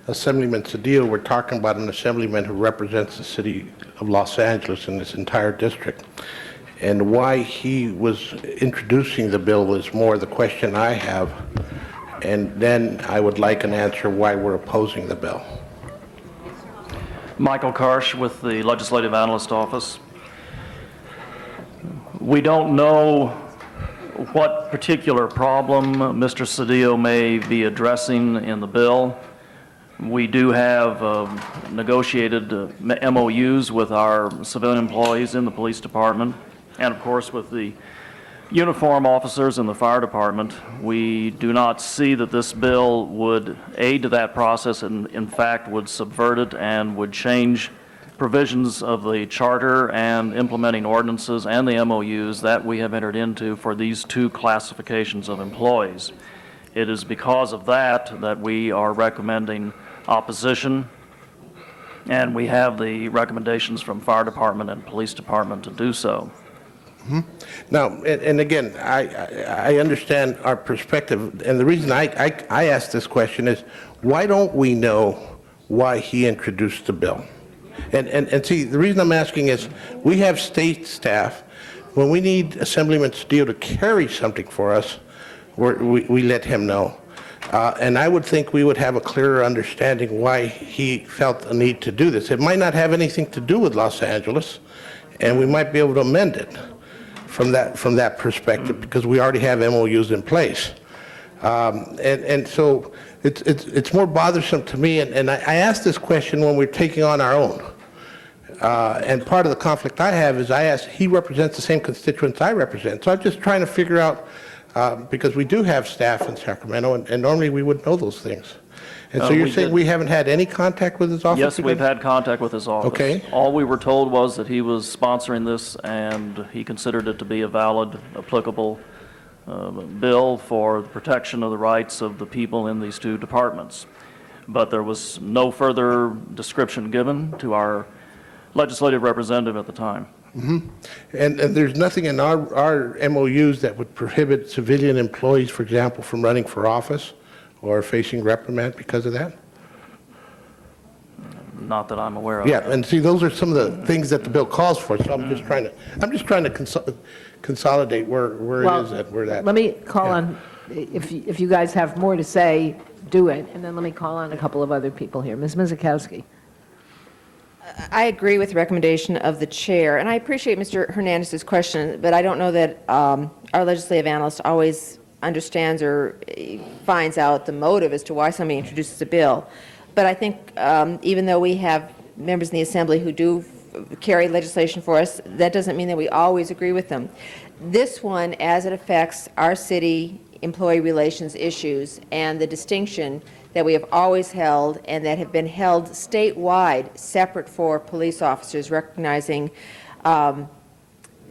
[SPEAKER 9] Assemblyman Cedillo, we're talking about an assemblyman who represents the city of Los Angeles in this entire district. And why he was introducing the bill is more the question I have, and then I would like an answer why we're opposing the bill.
[SPEAKER 23] Michael Karsh with the Legislative Analyst Office. We don't know what particular problem Mr. Cedillo may be addressing in the bill. We do have negotiated MOUs with our civilian employees in the police department, and of course with the uniform officers in the fire department. We do not see that this bill would aid to that process, and in fact would subvert it and would change provisions of the charter and implementing ordinances and the MOUs that we have entered into for these two classifications of employees. It is because of that that we are recommending opposition, and we have the recommendations from fire department and police department to do so.
[SPEAKER 9] Now, and again, I understand our perspective, and the reason I ask this question is, why don't we know why he introduced the bill? And see, the reason I'm asking is, we have state staff, when we need Assemblyman Cedillo to carry something for us, we let him know. And I would think we would have a clearer understanding why he felt the need to do this. It might not have anything to do with Los Angeles, and we might be able to amend it from that perspective, because we already have MOUs in place. And so it's more bothersome to me, and I ask this question when we're taking on our own. And part of the conflict I have is he represents the same constituents I represent. So I'm just trying to figure out, because we do have staff in Sacramento, and normally we would know those things. And so you're saying we haven't had any contact with his office?
[SPEAKER 23] Yes, we've
[SPEAKER 9] again?
[SPEAKER 23] had contact with his office.
[SPEAKER 9] Okay.
[SPEAKER 23] All we were told was that he was sponsoring this, and he considered it to be a valid, applicable bill for the protection of the rights of the people in these two departments. But there was no further description given to our legislative representative at the time.
[SPEAKER 9] And there's nothing in our MOUs that would prohibit civilian employees, for example, from running for office or facing reprimand because of that?
[SPEAKER 23] Not that I'm aware of.
[SPEAKER 9] Yeah, and see, those are some of the things that the bill calls for, so I'm just trying to consolidate where it is that we're at.
[SPEAKER 1] Let me call on, if you guys have more to say, do it, and then let me call on a couple of other people here. Ms. Mizikowski.
[SPEAKER 8] I agree with the recommendation of the chair, and I appreciate Mr. Hernandez's question, but I don't know that our legislative analyst always understands or finds out the motive as to why somebody introduces a bill. But I think even though we have members in the Assembly who do carry legislation for us, that doesn't mean that we always agree with them. This one, as it affects our city employee relations issues and the distinction that we have always held and that have been held statewide, separate for police officers, recognizing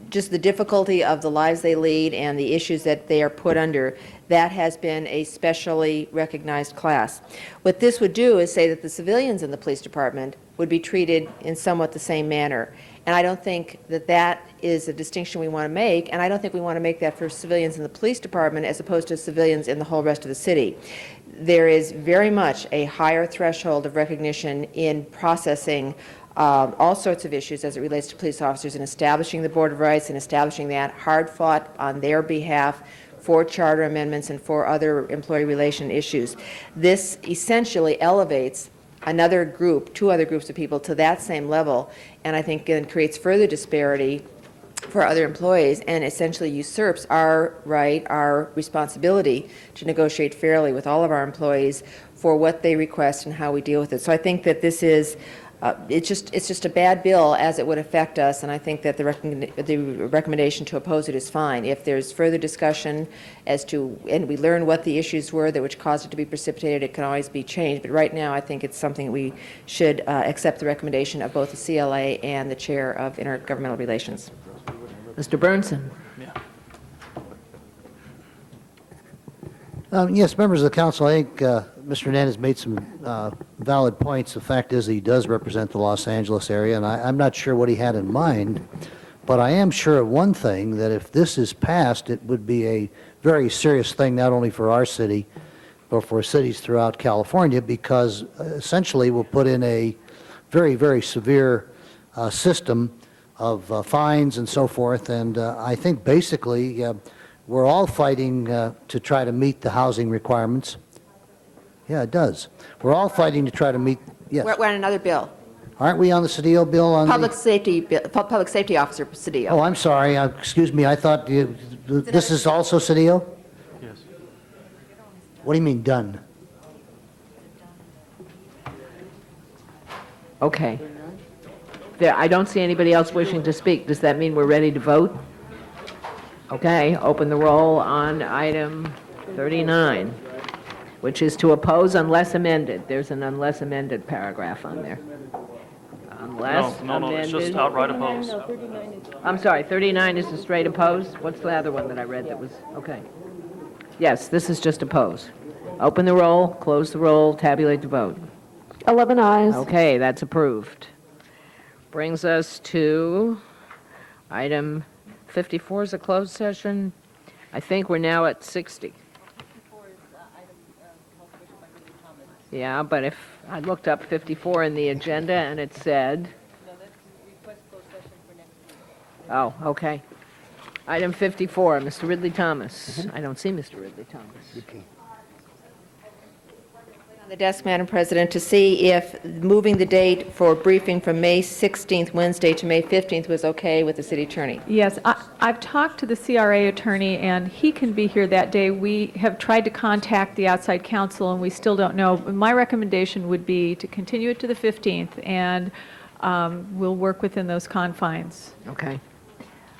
[SPEAKER 8] just the difficulty of the lives they lead and the issues that they are put under, that has been a specially recognized class. What this would do is say that the civilians in the police department would be treated in somewhat the same manner. And I don't think that that is a distinction we want to make, and I don't think we want to make that for civilians in the police department as opposed to civilians in the whole rest of the city. There is very much a higher threshold of recognition in processing all sorts of issues as it relates to police officers and establishing the Board of Rights and establishing that, hard fought on their behalf for charter amendments and for other employee relation issues. This essentially elevates another group, two other groups of people to that same level, and I think it creates further disparity for other employees and essentially usurps our right, our responsibility to negotiate fairly with all of our employees for what they request and how we deal with it. So I think that this is it's just a bad bill as it would affect us, and I think that the recommendation to oppose it is fine. If there's further discussion as to, and we learn what the issues were that which caused it to be precipitated, it can always be changed. But right now, I think it's something we should accept the recommendation of both the CLA and the Chair of Intergovernmental Relations.
[SPEAKER 1] Mr. Bernson.
[SPEAKER 14] Yes, members of the council, I think Mr. Hernandez made some valid points. The fact is he does represent the Los Angeles area, and I'm not sure what he had in mind, but I am sure of one thing, that if this is passed, it would be a very serious thing, not only for our city, but for cities throughout California, because essentially we'll put in a very, very severe system of fines and so forth, and I think basically we're all fighting to try to meet the housing requirements. Yeah, it does. We're all fighting to try to meet, yes.
[SPEAKER 8] We're on another bill.
[SPEAKER 14] Aren't we on the Cedillo bill? On
[SPEAKER 8] Public safety officer Cedillo.
[SPEAKER 14] Oh, I'm sorry. Excuse me. I thought this is also Cedillo?
[SPEAKER 23] Yes.
[SPEAKER 14] What do you mean, done?
[SPEAKER 1] Okay. I don't see anybody else wishing to speak. Does that mean we're ready to vote? Okay, open the roll on item 39, which is to oppose unless amended. There's an unless amended paragraph on there. Unless
[SPEAKER 23] No,
[SPEAKER 1] amended.
[SPEAKER 23] it's just outright opposed.
[SPEAKER 1] I'm sorry, 39 is a straight oppose? What's the other one that I read that was, okay. Yes, this is just oppose. Open the roll, close the roll, tabulate the vote.
[SPEAKER 20] 11 ayes.
[SPEAKER 1] Okay, that's approved. Brings us to item 54 is a closed session. I think we're now at 60. Yeah, but if I looked up 54 in the agenda and it said... Oh, okay. Item 54, Mr. Ridley Thomas. I don't see Mr. Ridley Thomas.
[SPEAKER 8] On the desk, Madam President, to see if moving the date for briefing from May 16th, Wednesday, to May 15th was okay with the city attorney.
[SPEAKER 10] Yes, I've talked to the CRA attorney, and he can be here that day. We have tried to contact the outside counsel, and we still don't know. My recommendation would be to continue it to the 15th, and we'll work within those confines.
[SPEAKER 1] Okay.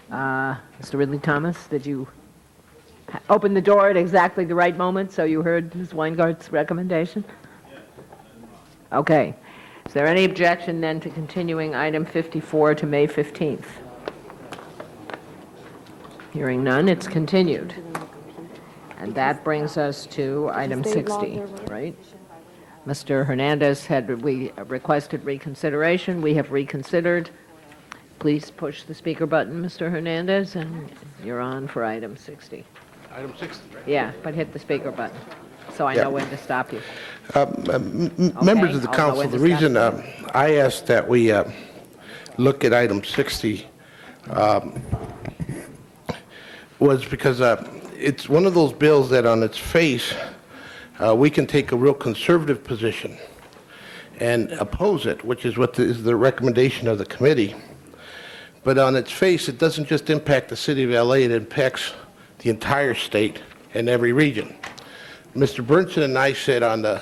[SPEAKER 1] Mr. Ridley Thomas, did you open the door at exactly the right moment so you heard Ms. Weingart's recommendation? Okay. Is there any objection then to continuing item 54 to May 15th? Hearing none, it's continued. And that brings us to item 60, right? Mr. Hernandez had requested reconsideration. We have reconsidered. Please push the speaker button, Mr. Hernandez, and you're on for item 60.
[SPEAKER 9] Item 60, right?
[SPEAKER 1] Yeah, but hit the speaker button, so I
[SPEAKER 9] Yeah.
[SPEAKER 1] know when to stop you.
[SPEAKER 9] Members of the
[SPEAKER 1] I'll know
[SPEAKER 9] council,
[SPEAKER 1] when
[SPEAKER 9] the
[SPEAKER 1] to
[SPEAKER 9] reason
[SPEAKER 1] stop.
[SPEAKER 9] I asked that we look at item 60 was because it's one of those bills that on its face, we can take a real conservative position and oppose it, which is what is the recommendation of the committee. But on its face, it doesn't just impact the city of LA, it impacts the entire state and every region. Mr. Burnson and I sit on the,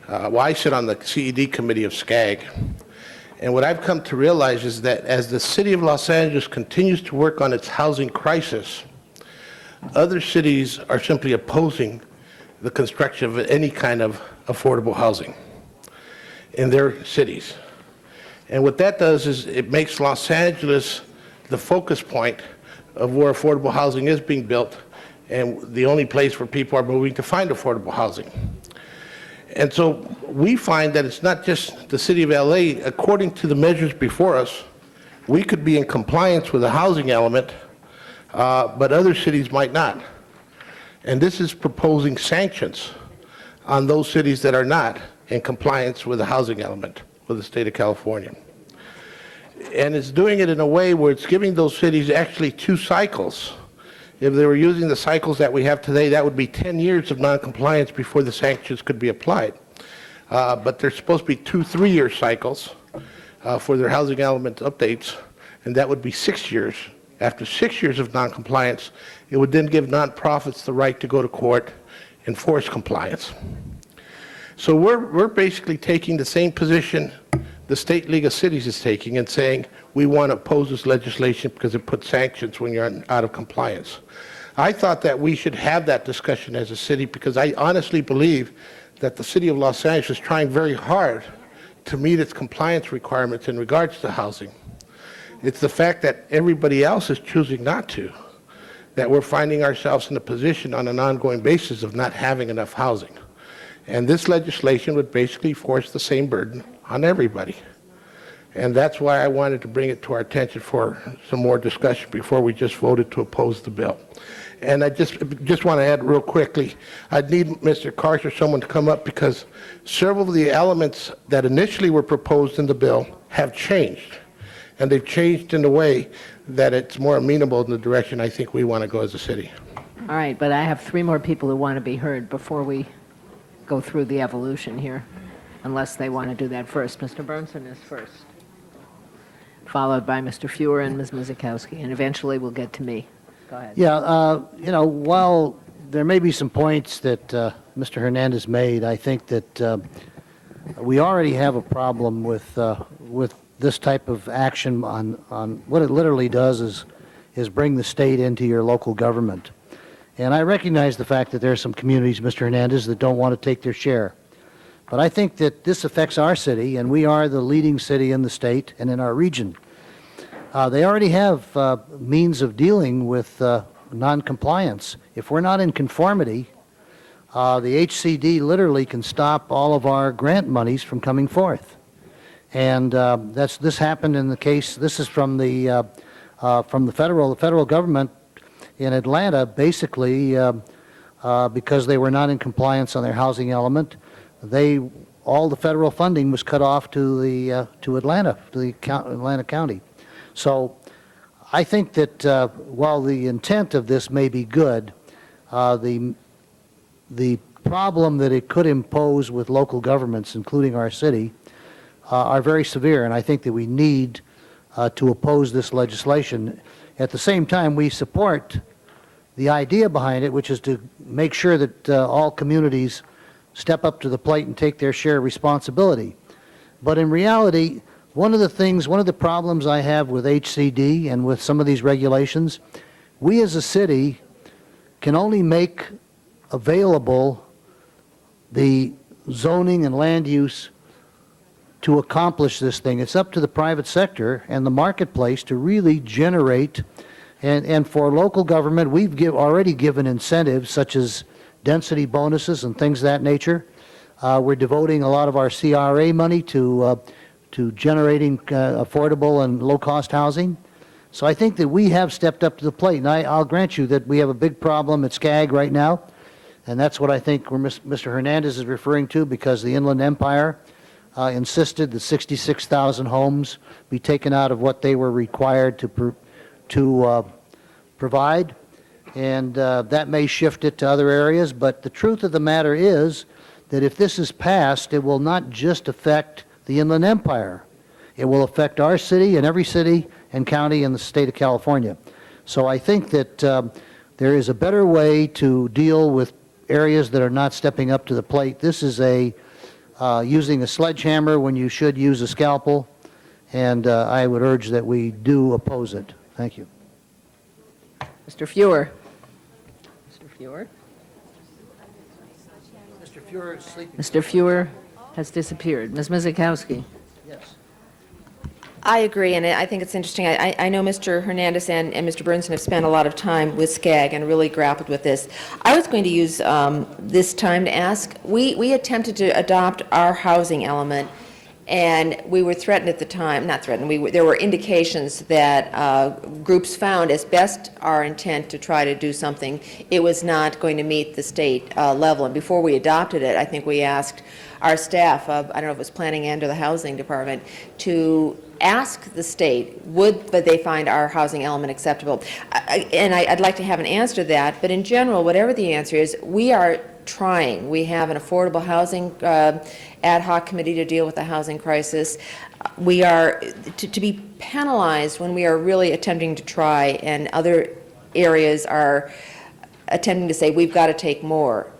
[SPEAKER 9] I sit on the CED committee of SCAG. And what I've come to realize is that as the city of Los Angeles continues to work on its housing crisis, other cities are simply opposing the construction of any kind of affordable housing in their cities. And what that does is it makes Los Angeles the focus point of where affordable housing is being built and the only place where people are moving to find affordable housing. And so we find that it's not just the city of LA. According to the measures before us, we could be in compliance with the housing element, but other cities might not. And this is proposing sanctions on those cities that are not in compliance with the housing element with the state of California. And it's doing it in a way where it's giving those cities actually 2 cycles. If they were using the cycles that we have today, that would be 10 years of noncompliance before the sanctions could be applied. But there's supposed to be 2 3-year cycles for their housing element updates, and that would be 6 years. After 6 years of noncompliance, it would then give nonprofits the right to go to court and force compliance. So we're basically taking the same position the State League of Cities is taking and saying we want to oppose this legislation because it puts sanctions when you're out of compliance. I thought that we should have that discussion as a city because I honestly believe that the city of Los Angeles is trying very hard to meet its compliance requirements in regards to housing. It's the fact that everybody else is choosing not to, that we're finding ourselves in a position on an ongoing basis of not having enough housing. And this legislation would basically force the same burden on everybody. And that's why I wanted to bring it to our attention for some more discussion before we just voted to oppose the bill. And I just want to add real quickly, I'd need Mr. Karsh or someone to come up because several of the elements that initially were proposed in the bill have changed. And they've changed in a way that it's more amenable in the direction I think we want to go as a city.
[SPEAKER 1] All right, but I have 3 more people who want to be heard before we go through the evolution here, unless they want to do that first. Mr. Burnson is first, followed by Mr. Fewer and Ms. Mizikowski, and eventually we'll get to me. Go ahead.
[SPEAKER 14] Yeah, while there may be some points that Mr. Hernandez made, I think that we already have a problem with this type of action on what it literally does is bring the state into your local government. And I recognize the fact that there are some communities, Mr. Hernandez, that don't want to take their share. But I think that this affects our city, and we are the leading city in the state and in our region. They already have means of dealing with noncompliance. If we're not in conformity, the HCD literally can stop all of our grant monies from coming forth. And this happened in the case, this is from the from the federal government in Atlanta, basically, because they were not in compliance on their housing element, all the federal funding was cut off to Atlanta, to the Atlanta County. So I think that while the intent of this may be good, the problem that it could impose with local governments, including our city, are very severe, and I think that we need to oppose this legislation. At the same time, we support the idea behind it, which is to make sure that all communities step up to the plate and take their share of responsibility. But in reality, one of the problems I have with HCD and with some of these regulations, we as a city can only make available the zoning and land use to accomplish this thing. It's up to the private sector and the marketplace to really generate, and for local government, we've already given incentives such as density bonuses and things of that nature. We're devoting a lot of our CRA money to generating affordable and low-cost housing. So I think that we have stepped up to the plate, and I'll grant you that we have a big problem at Skag right now, and that's what I think Mr. Hernandez is referring to, because the Inland Empire insisted that 66,000 homes be taken out of what they were required to provide, and that may shift it to other areas, but the truth of the matter is that if this is passed, it will not just affect the Inland Empire. It will affect our city and every city and county in the state of California. So I think that there is a better way to deal with areas that are not stepping up to the plate. This is using a sledgehammer when you should use a scalpel, and I would urge that we do oppose it. Thank you.
[SPEAKER 1] Mr. Fuhr. Mr. Fuhr?
[SPEAKER 14] Mr. Fuhr is sleeping.
[SPEAKER 1] Mr. Fuhr has disappeared. Ms. Mizikowski.
[SPEAKER 14] Yes.
[SPEAKER 8] I agree, and I think it's interesting. I know Mr. Hernandez and Mr. Burnson have spent a lot of time with SCAG and really grappled with this. I was going to use this time to ask, we attempted to adopt our housing element, and we were threatened at the time, not threatened, there were indications that groups found, as best our intent to try to do something, it was not going to meet the state level. And before we adopted it, I think we asked our staff, I don't know if it was planning and or the housing department, to ask the state, would they find our housing element acceptable? And I'd like to have an answer to that, but in general, whatever the answer is, we are trying. We have an affordable housing ad hoc committee to deal with the housing crisis. We are to be penalized when we are really attempting to try, and other areas are attempting to say we've got to take more.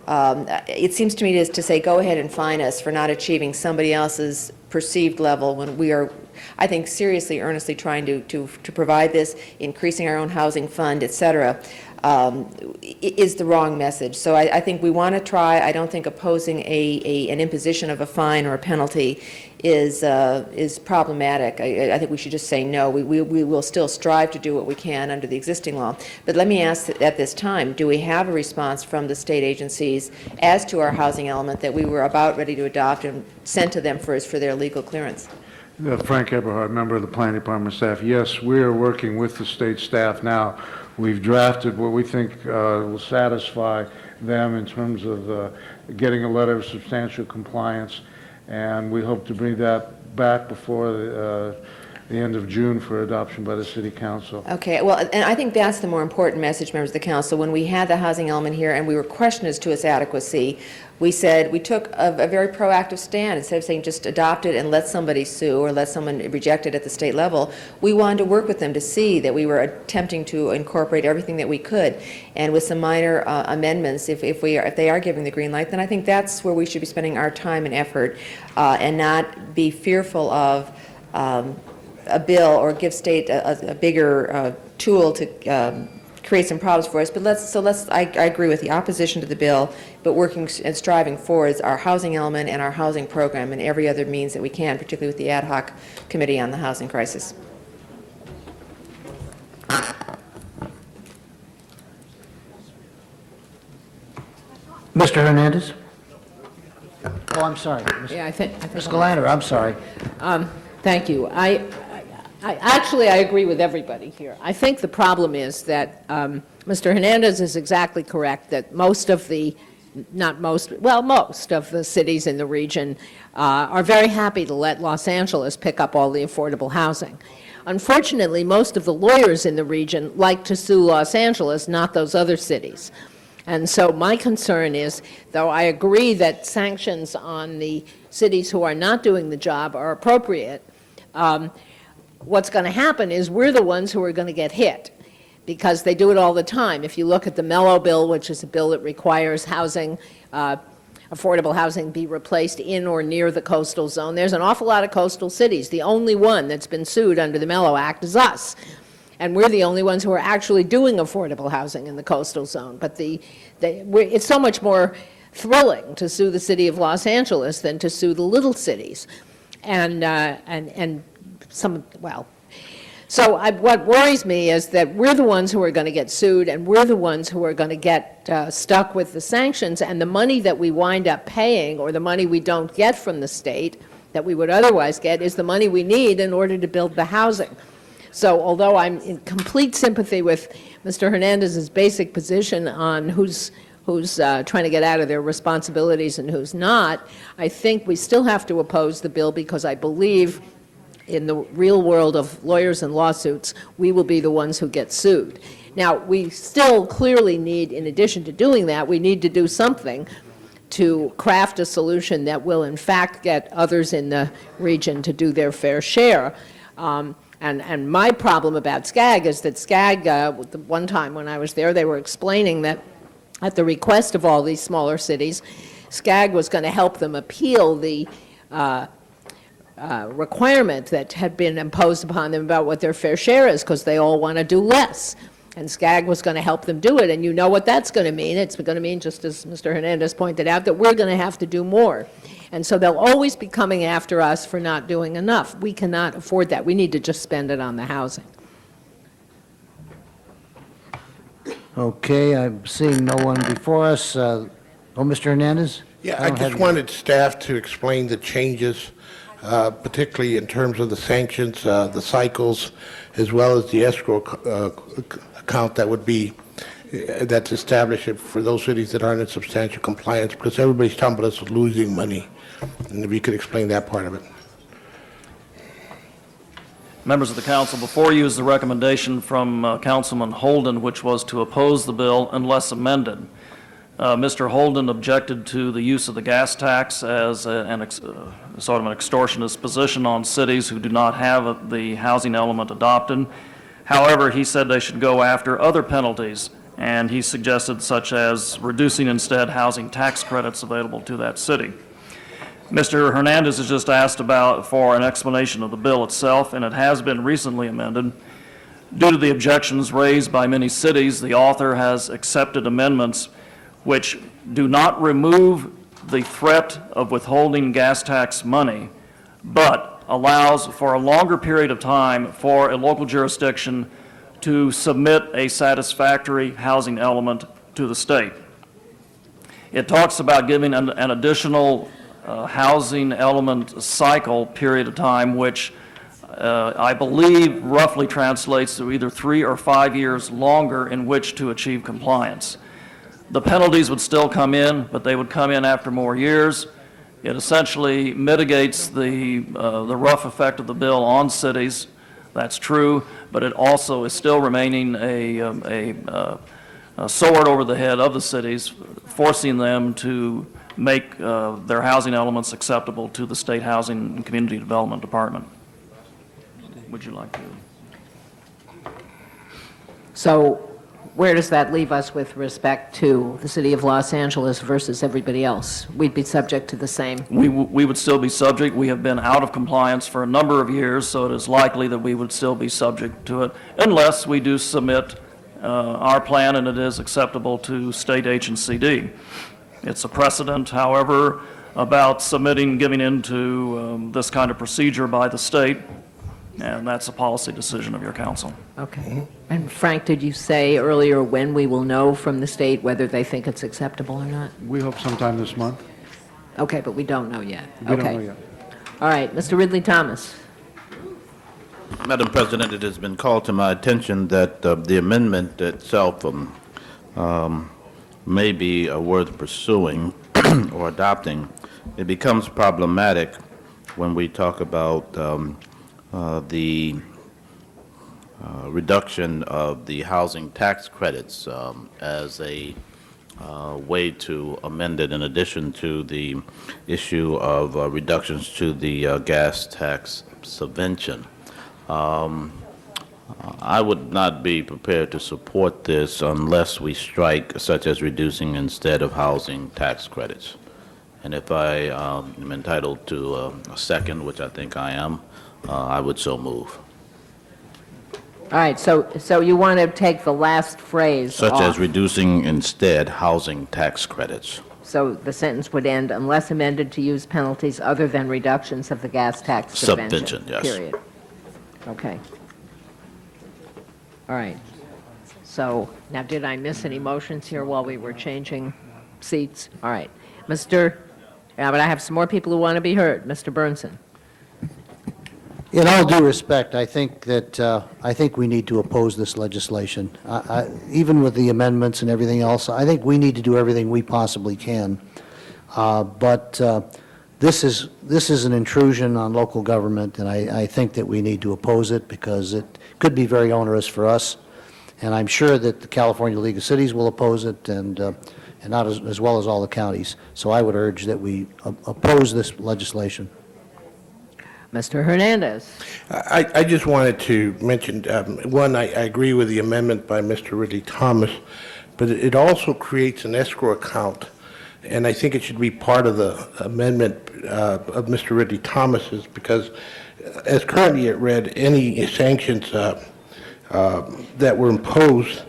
[SPEAKER 8] It seems to me to say go ahead and fine us for not achieving somebody else's perceived level when we are, I think, seriously, earnestly trying to provide this, increasing our own housing fund, et cetera, is the wrong message. So I think we want to try. I don't think opposing an imposition of a fine or a penalty is problematic. I think we should just say no. We will still strive to do what we can under the existing law. But let me ask at this time, do we have a response from the state agencies as to our housing element that we were about ready to adopt and sent to them first for their legal clearance?
[SPEAKER 3] Frank Eberhard, member of the Planning Department staff. Yes, we are working with the state staff now. We've drafted what we think will satisfy them in terms of getting a letter of substantial compliance, and we hope to bring that back before the end of June for adoption by the City Council.
[SPEAKER 8] Okay, well, and I think that's the more important message, members of the council. When we had the housing element here and we were questioned as to its adequacy, we took a very proactive stand. Instead of saying just adopt it and let somebody sue or let someone reject it at the state level, we wanted to work with them to see that we were attempting to incorporate everything that we could. And with some minor amendments, if they are giving the green light, then I think that's where we should be spending our time and effort, and not be fearful of a bill or give state a bigger tool to create some problems for us. But I agree with the opposition to the bill, but working and striving for our housing element and our housing program and every other means that we can, particularly with the ad hoc committee on the housing crisis.
[SPEAKER 14] Mr. Hernandez? Oh, I'm sorry.
[SPEAKER 1] Yeah, I think
[SPEAKER 14] Ms. Galander, I'm sorry.
[SPEAKER 1] Thank you. I agree with everybody here. I think the problem is that Mr. Hernandez is exactly correct that most of the cities in the region are very happy to let Los Angeles pick up all the affordable housing. Unfortunately, most of the lawyers in the region like to sue Los Angeles, not those other cities. And so my concern is, though I agree that sanctions on the cities who are not doing the job are appropriate, what's going to happen is we're the ones who are going to get hit, because they do it all the time. If you look at the Mello Bill, which is a bill that requires housing, affordable housing be replaced in or near the coastal zone, there's an awful lot of coastal cities. The only one that's been sued under the Mello Act is us. And we're the only ones who are actually doing affordable housing in the coastal zone. But it's so much more thrilling to sue the city of Los Angeles than to sue the little cities. So what worries me is that we're the ones who are going to get sued, and we're the ones who are going to get stuck with the sanctions, and the money that we wind up paying, or the money we don't get from the state that we would otherwise get, is the money we need in order to build the housing. So although I'm in complete sympathy with Mr. Hernandez's basic position on who's trying to get out of their responsibilities and who's not, I think we still have to oppose the bill, because I believe in the real world of lawyers and lawsuits, we will be the ones who get sued. Now, we still clearly need, in addition to doing that, we need to do something to craft a solution that will in fact get others in the region to do their fair share. And my problem about SCAG is that SCAG, one time when I was there, they were explaining that at the request of all these smaller cities, SCAG was going to help them appeal the requirement that had been imposed upon them about what their fair share is, because they all want to do less. And SCAG was going to help them do it. And you know what that's going to mean. It's going to mean, just as Mr. Hernandez pointed out, that we're going to have to do more. And so they'll always be coming after us for not doing enough. We cannot afford that. We need to just spend it on the housing.
[SPEAKER 14] Okay, I'm seeing no one before us. Mr. Hernandez?
[SPEAKER 9] Yeah, I just wanted staff to explain the changes, particularly in terms of the sanctions, the cycles, as well as the escrow account that would be, that's established for those cities that aren't in substantial compliance, because everybody's talking about us losing money. And if you could explain that part of it.
[SPEAKER 23] Members of the council, before you is the recommendation from Councilman Holden, which was to oppose the bill unless amended. Mr. Holden objected to the use of the gas tax as sort of an extortionist position on cities who do not have the housing element adopted. However, he said they should go after other penalties, and he suggested such as reducing instead housing tax credits available to that city. Mr. Hernandez has just asked for an explanation of the bill itself, and it has been recently amended. Due to the objections raised by many cities, the author has accepted amendments which do not remove the threat of withholding gas tax money, but allows for a longer period of time for a local jurisdiction to submit a satisfactory housing element to the state. It talks about giving an additional housing element cycle period of time, which I believe roughly translates to either 3 or 5 years longer in which to achieve compliance. The penalties would still come in, but they would come in after more years. It essentially mitigates the rough effect of the bill on cities. That's true, but it also is still remaining a sword over the head of the cities, forcing them to make their housing elements acceptable to the State Housing and Community Development Department. Would you like to?
[SPEAKER 1] So where does that leave us with respect to the city of Los Angeles versus everybody else? We'd be subject to the same.
[SPEAKER 23] We would still be subject. We have been out of compliance for a number of years, so it is likely that we would still be subject to it unless we do submit our plan and it is acceptable to state H&CD. It's a precedent, however, about giving into this kind of procedure by the state, and that's a policy decision of your council.
[SPEAKER 1] Okay. And Frank, did you say earlier when we will know from the state whether they think it's acceptable or not?
[SPEAKER 3] We hope sometime this month.
[SPEAKER 1] Okay, but we don't know yet.
[SPEAKER 3] We don't know yet.
[SPEAKER 1] All right, Mr. Ridley Thomas.
[SPEAKER 2] Madam President, it has been called to my attention that the amendment itself may be worth pursuing or adopting. It becomes problematic when we talk about the reduction of the housing tax credits as a way to amend it in addition to the issue of reductions to the gas tax subvention. I would not be prepared to support this unless we strike such as reducing instead of housing tax credits. And if I am entitled to a second, which I think I am, I would so move.
[SPEAKER 1] All right, so you want to take the last phrase
[SPEAKER 2] Such
[SPEAKER 1] off.
[SPEAKER 2] as reducing instead housing tax credits.
[SPEAKER 1] So the sentence would end, unless amended to use penalties other than reductions of the gas tax subvention.
[SPEAKER 2] Subvention, yes.
[SPEAKER 1] Period. Okay. All right. So now, did I miss any motions here while we were changing seats? All right. But I have some more people who want to be heard. Mr. Burnson.
[SPEAKER 14] In all due respect, I think that, I think we need to oppose this legislation. Even with the amendments and everything else, I think we need to do everything we possibly can. But this is an intrusion on local government, and I think that we need to oppose it because it could be very onerous for us. And I'm sure that the California League of Cities will oppose it, and not as well as all the counties. So I would urge that we oppose this legislation.
[SPEAKER 1] Mr. Hernandez.
[SPEAKER 9] I just wanted to mention, one, I agree with the amendment by Mr. Ridley Thomas, but it also creates an escrow account, and I think it should be part of the amendment of Mr. Ridley Thomas's, because as currently it read, any sanctions that were imposed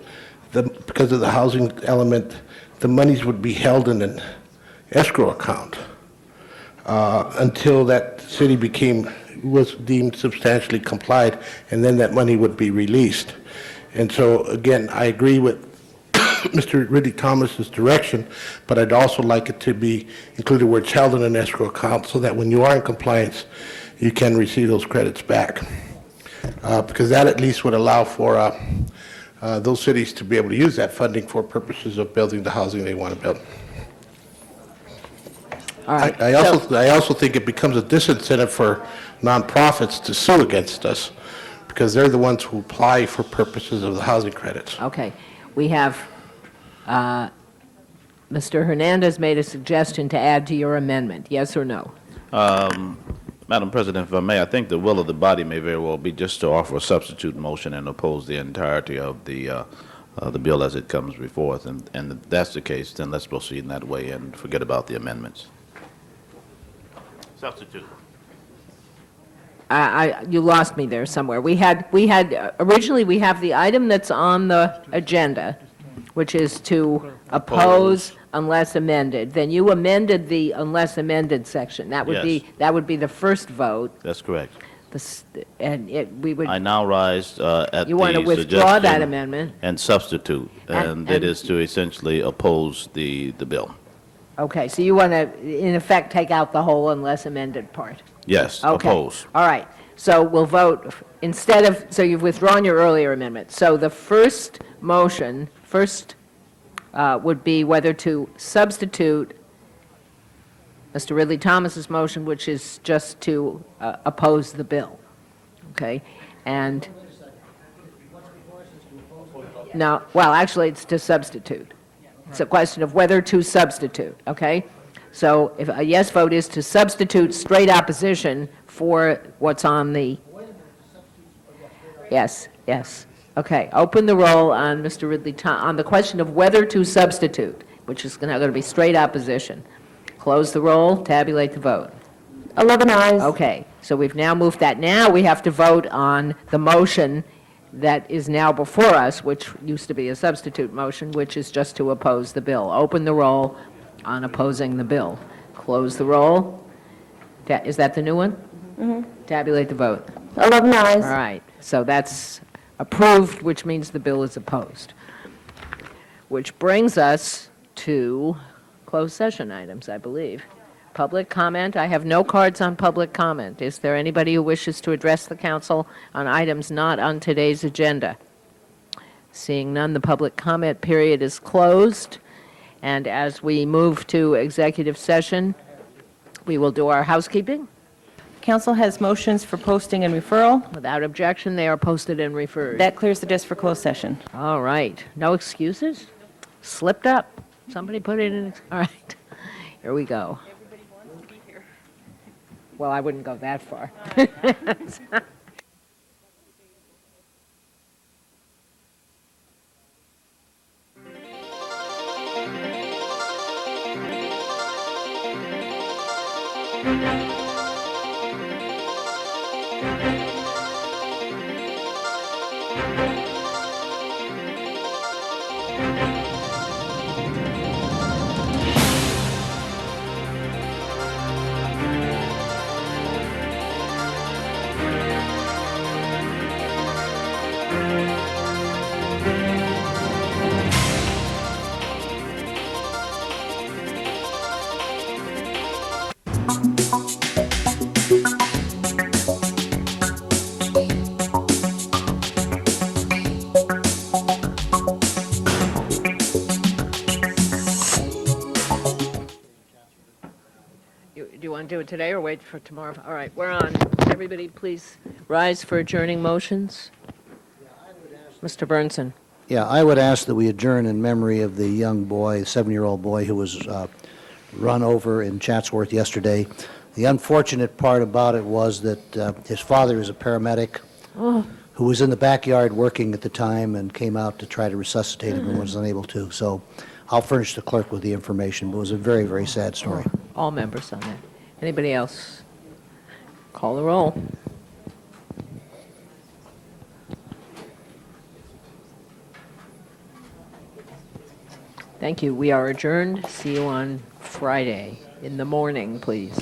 [SPEAKER 9] because of the housing element, the monies would be held in an escrow account until that city was deemed substantially complied, and then that money would be released. And so, again, I agree with Mr. Ridley Thomas's direction, but I'd also like it to be included where it's held in an escrow account so that when you are in compliance, you can receive those credits back. Because that at least would allow for those cities to be able to use that funding for purposes of building the housing they want to build.
[SPEAKER 1] All right.
[SPEAKER 9] I also think it becomes a disincentive for nonprofits to sue against us because they're the ones who apply for purposes of the housing credits.
[SPEAKER 1] Okay. We have Mr. Hernandez made a suggestion to add to your amendment. Yes or no?
[SPEAKER 2] Madam President, if I may, I think the will of the body may very well be just to offer a substitute motion and oppose the entirety of the bill as it comes before us. And if that's the case, then let's proceed in that way and forget about the amendments. Substitute.
[SPEAKER 1] You lost me there somewhere. We had originally we have the item that's on the agenda, which is to oppose unless amended. Then you amended the unless amended section. That would be the first vote.
[SPEAKER 2] That's correct.
[SPEAKER 1] We would.
[SPEAKER 2] I now rise at
[SPEAKER 1] You want to
[SPEAKER 2] the
[SPEAKER 1] withdraw that
[SPEAKER 2] suggestion
[SPEAKER 1] amendment?
[SPEAKER 2] and substitute, and it is to essentially oppose the bill.
[SPEAKER 1] Okay, so you want to, in effect, take out the whole unless amended part?
[SPEAKER 2] Yes,
[SPEAKER 1] Okay.
[SPEAKER 2] oppose.
[SPEAKER 1] All right. So we'll vote instead of, so you've withdrawn your earlier amendment. So the first motion, would be whether to substitute Mr. Ridley Thomas's motion, which is just to oppose the bill. Okay? And, no, well, actually, it's to substitute. It's a question of whether to substitute, okay? So if a yes vote is to substitute straight opposition for what's on the... Yes, yes. Okay, open the roll on Mr. Ridley, on the question of whether to substitute, which is now going to be straight opposition. Close the roll, tabulate the vote.
[SPEAKER 20] 11 ayes.
[SPEAKER 1] Okay, so we've now moved that. Now we have to vote on the motion that is now before us, which used to be a substitute motion, which is just to oppose the bill. Open the roll on opposing the bill. Close the roll. Is that the new one?
[SPEAKER 20] Mm-hmm.
[SPEAKER 1] Tabulate the vote.
[SPEAKER 20] 11 ayes.
[SPEAKER 1] All right, so that's approved, which means the bill is opposed. Which brings us to closed session items, I believe. Public comment. I have no cards on public comment. Is there anybody who wishes to address the council on items not on today's agenda? Seeing none, the public comment period is closed. And as we move to executive session, we will do our housekeeping.
[SPEAKER 4] Council has motions for posting and referral.
[SPEAKER 1] Without objection, they are posted and referred.
[SPEAKER 4] That clears the desk for closed session.
[SPEAKER 1] All right. No excuses? Slipped up. Somebody put it in. All right. Here we go. Well, I wouldn't go that far. Do you want to do it today or wait for tomorrow? All right, we're on. Everybody, please rise for adjourning motions. Mr. Burnson.
[SPEAKER 14] Yeah, I would ask that we adjourn in memory of the young boy, 7-year-old boy who was run over in Chatsworth yesterday. The unfortunate part about it was that his father is a paramedic who was in the backyard working at the time and came out to try to resuscitate him and was unable to. So I'll furnish the clerk with the information, but it was a very, very sad story.
[SPEAKER 1] All members on that. Anybody else? Call the roll. Thank you. We are adjourned. See you on Friday in the morning, please.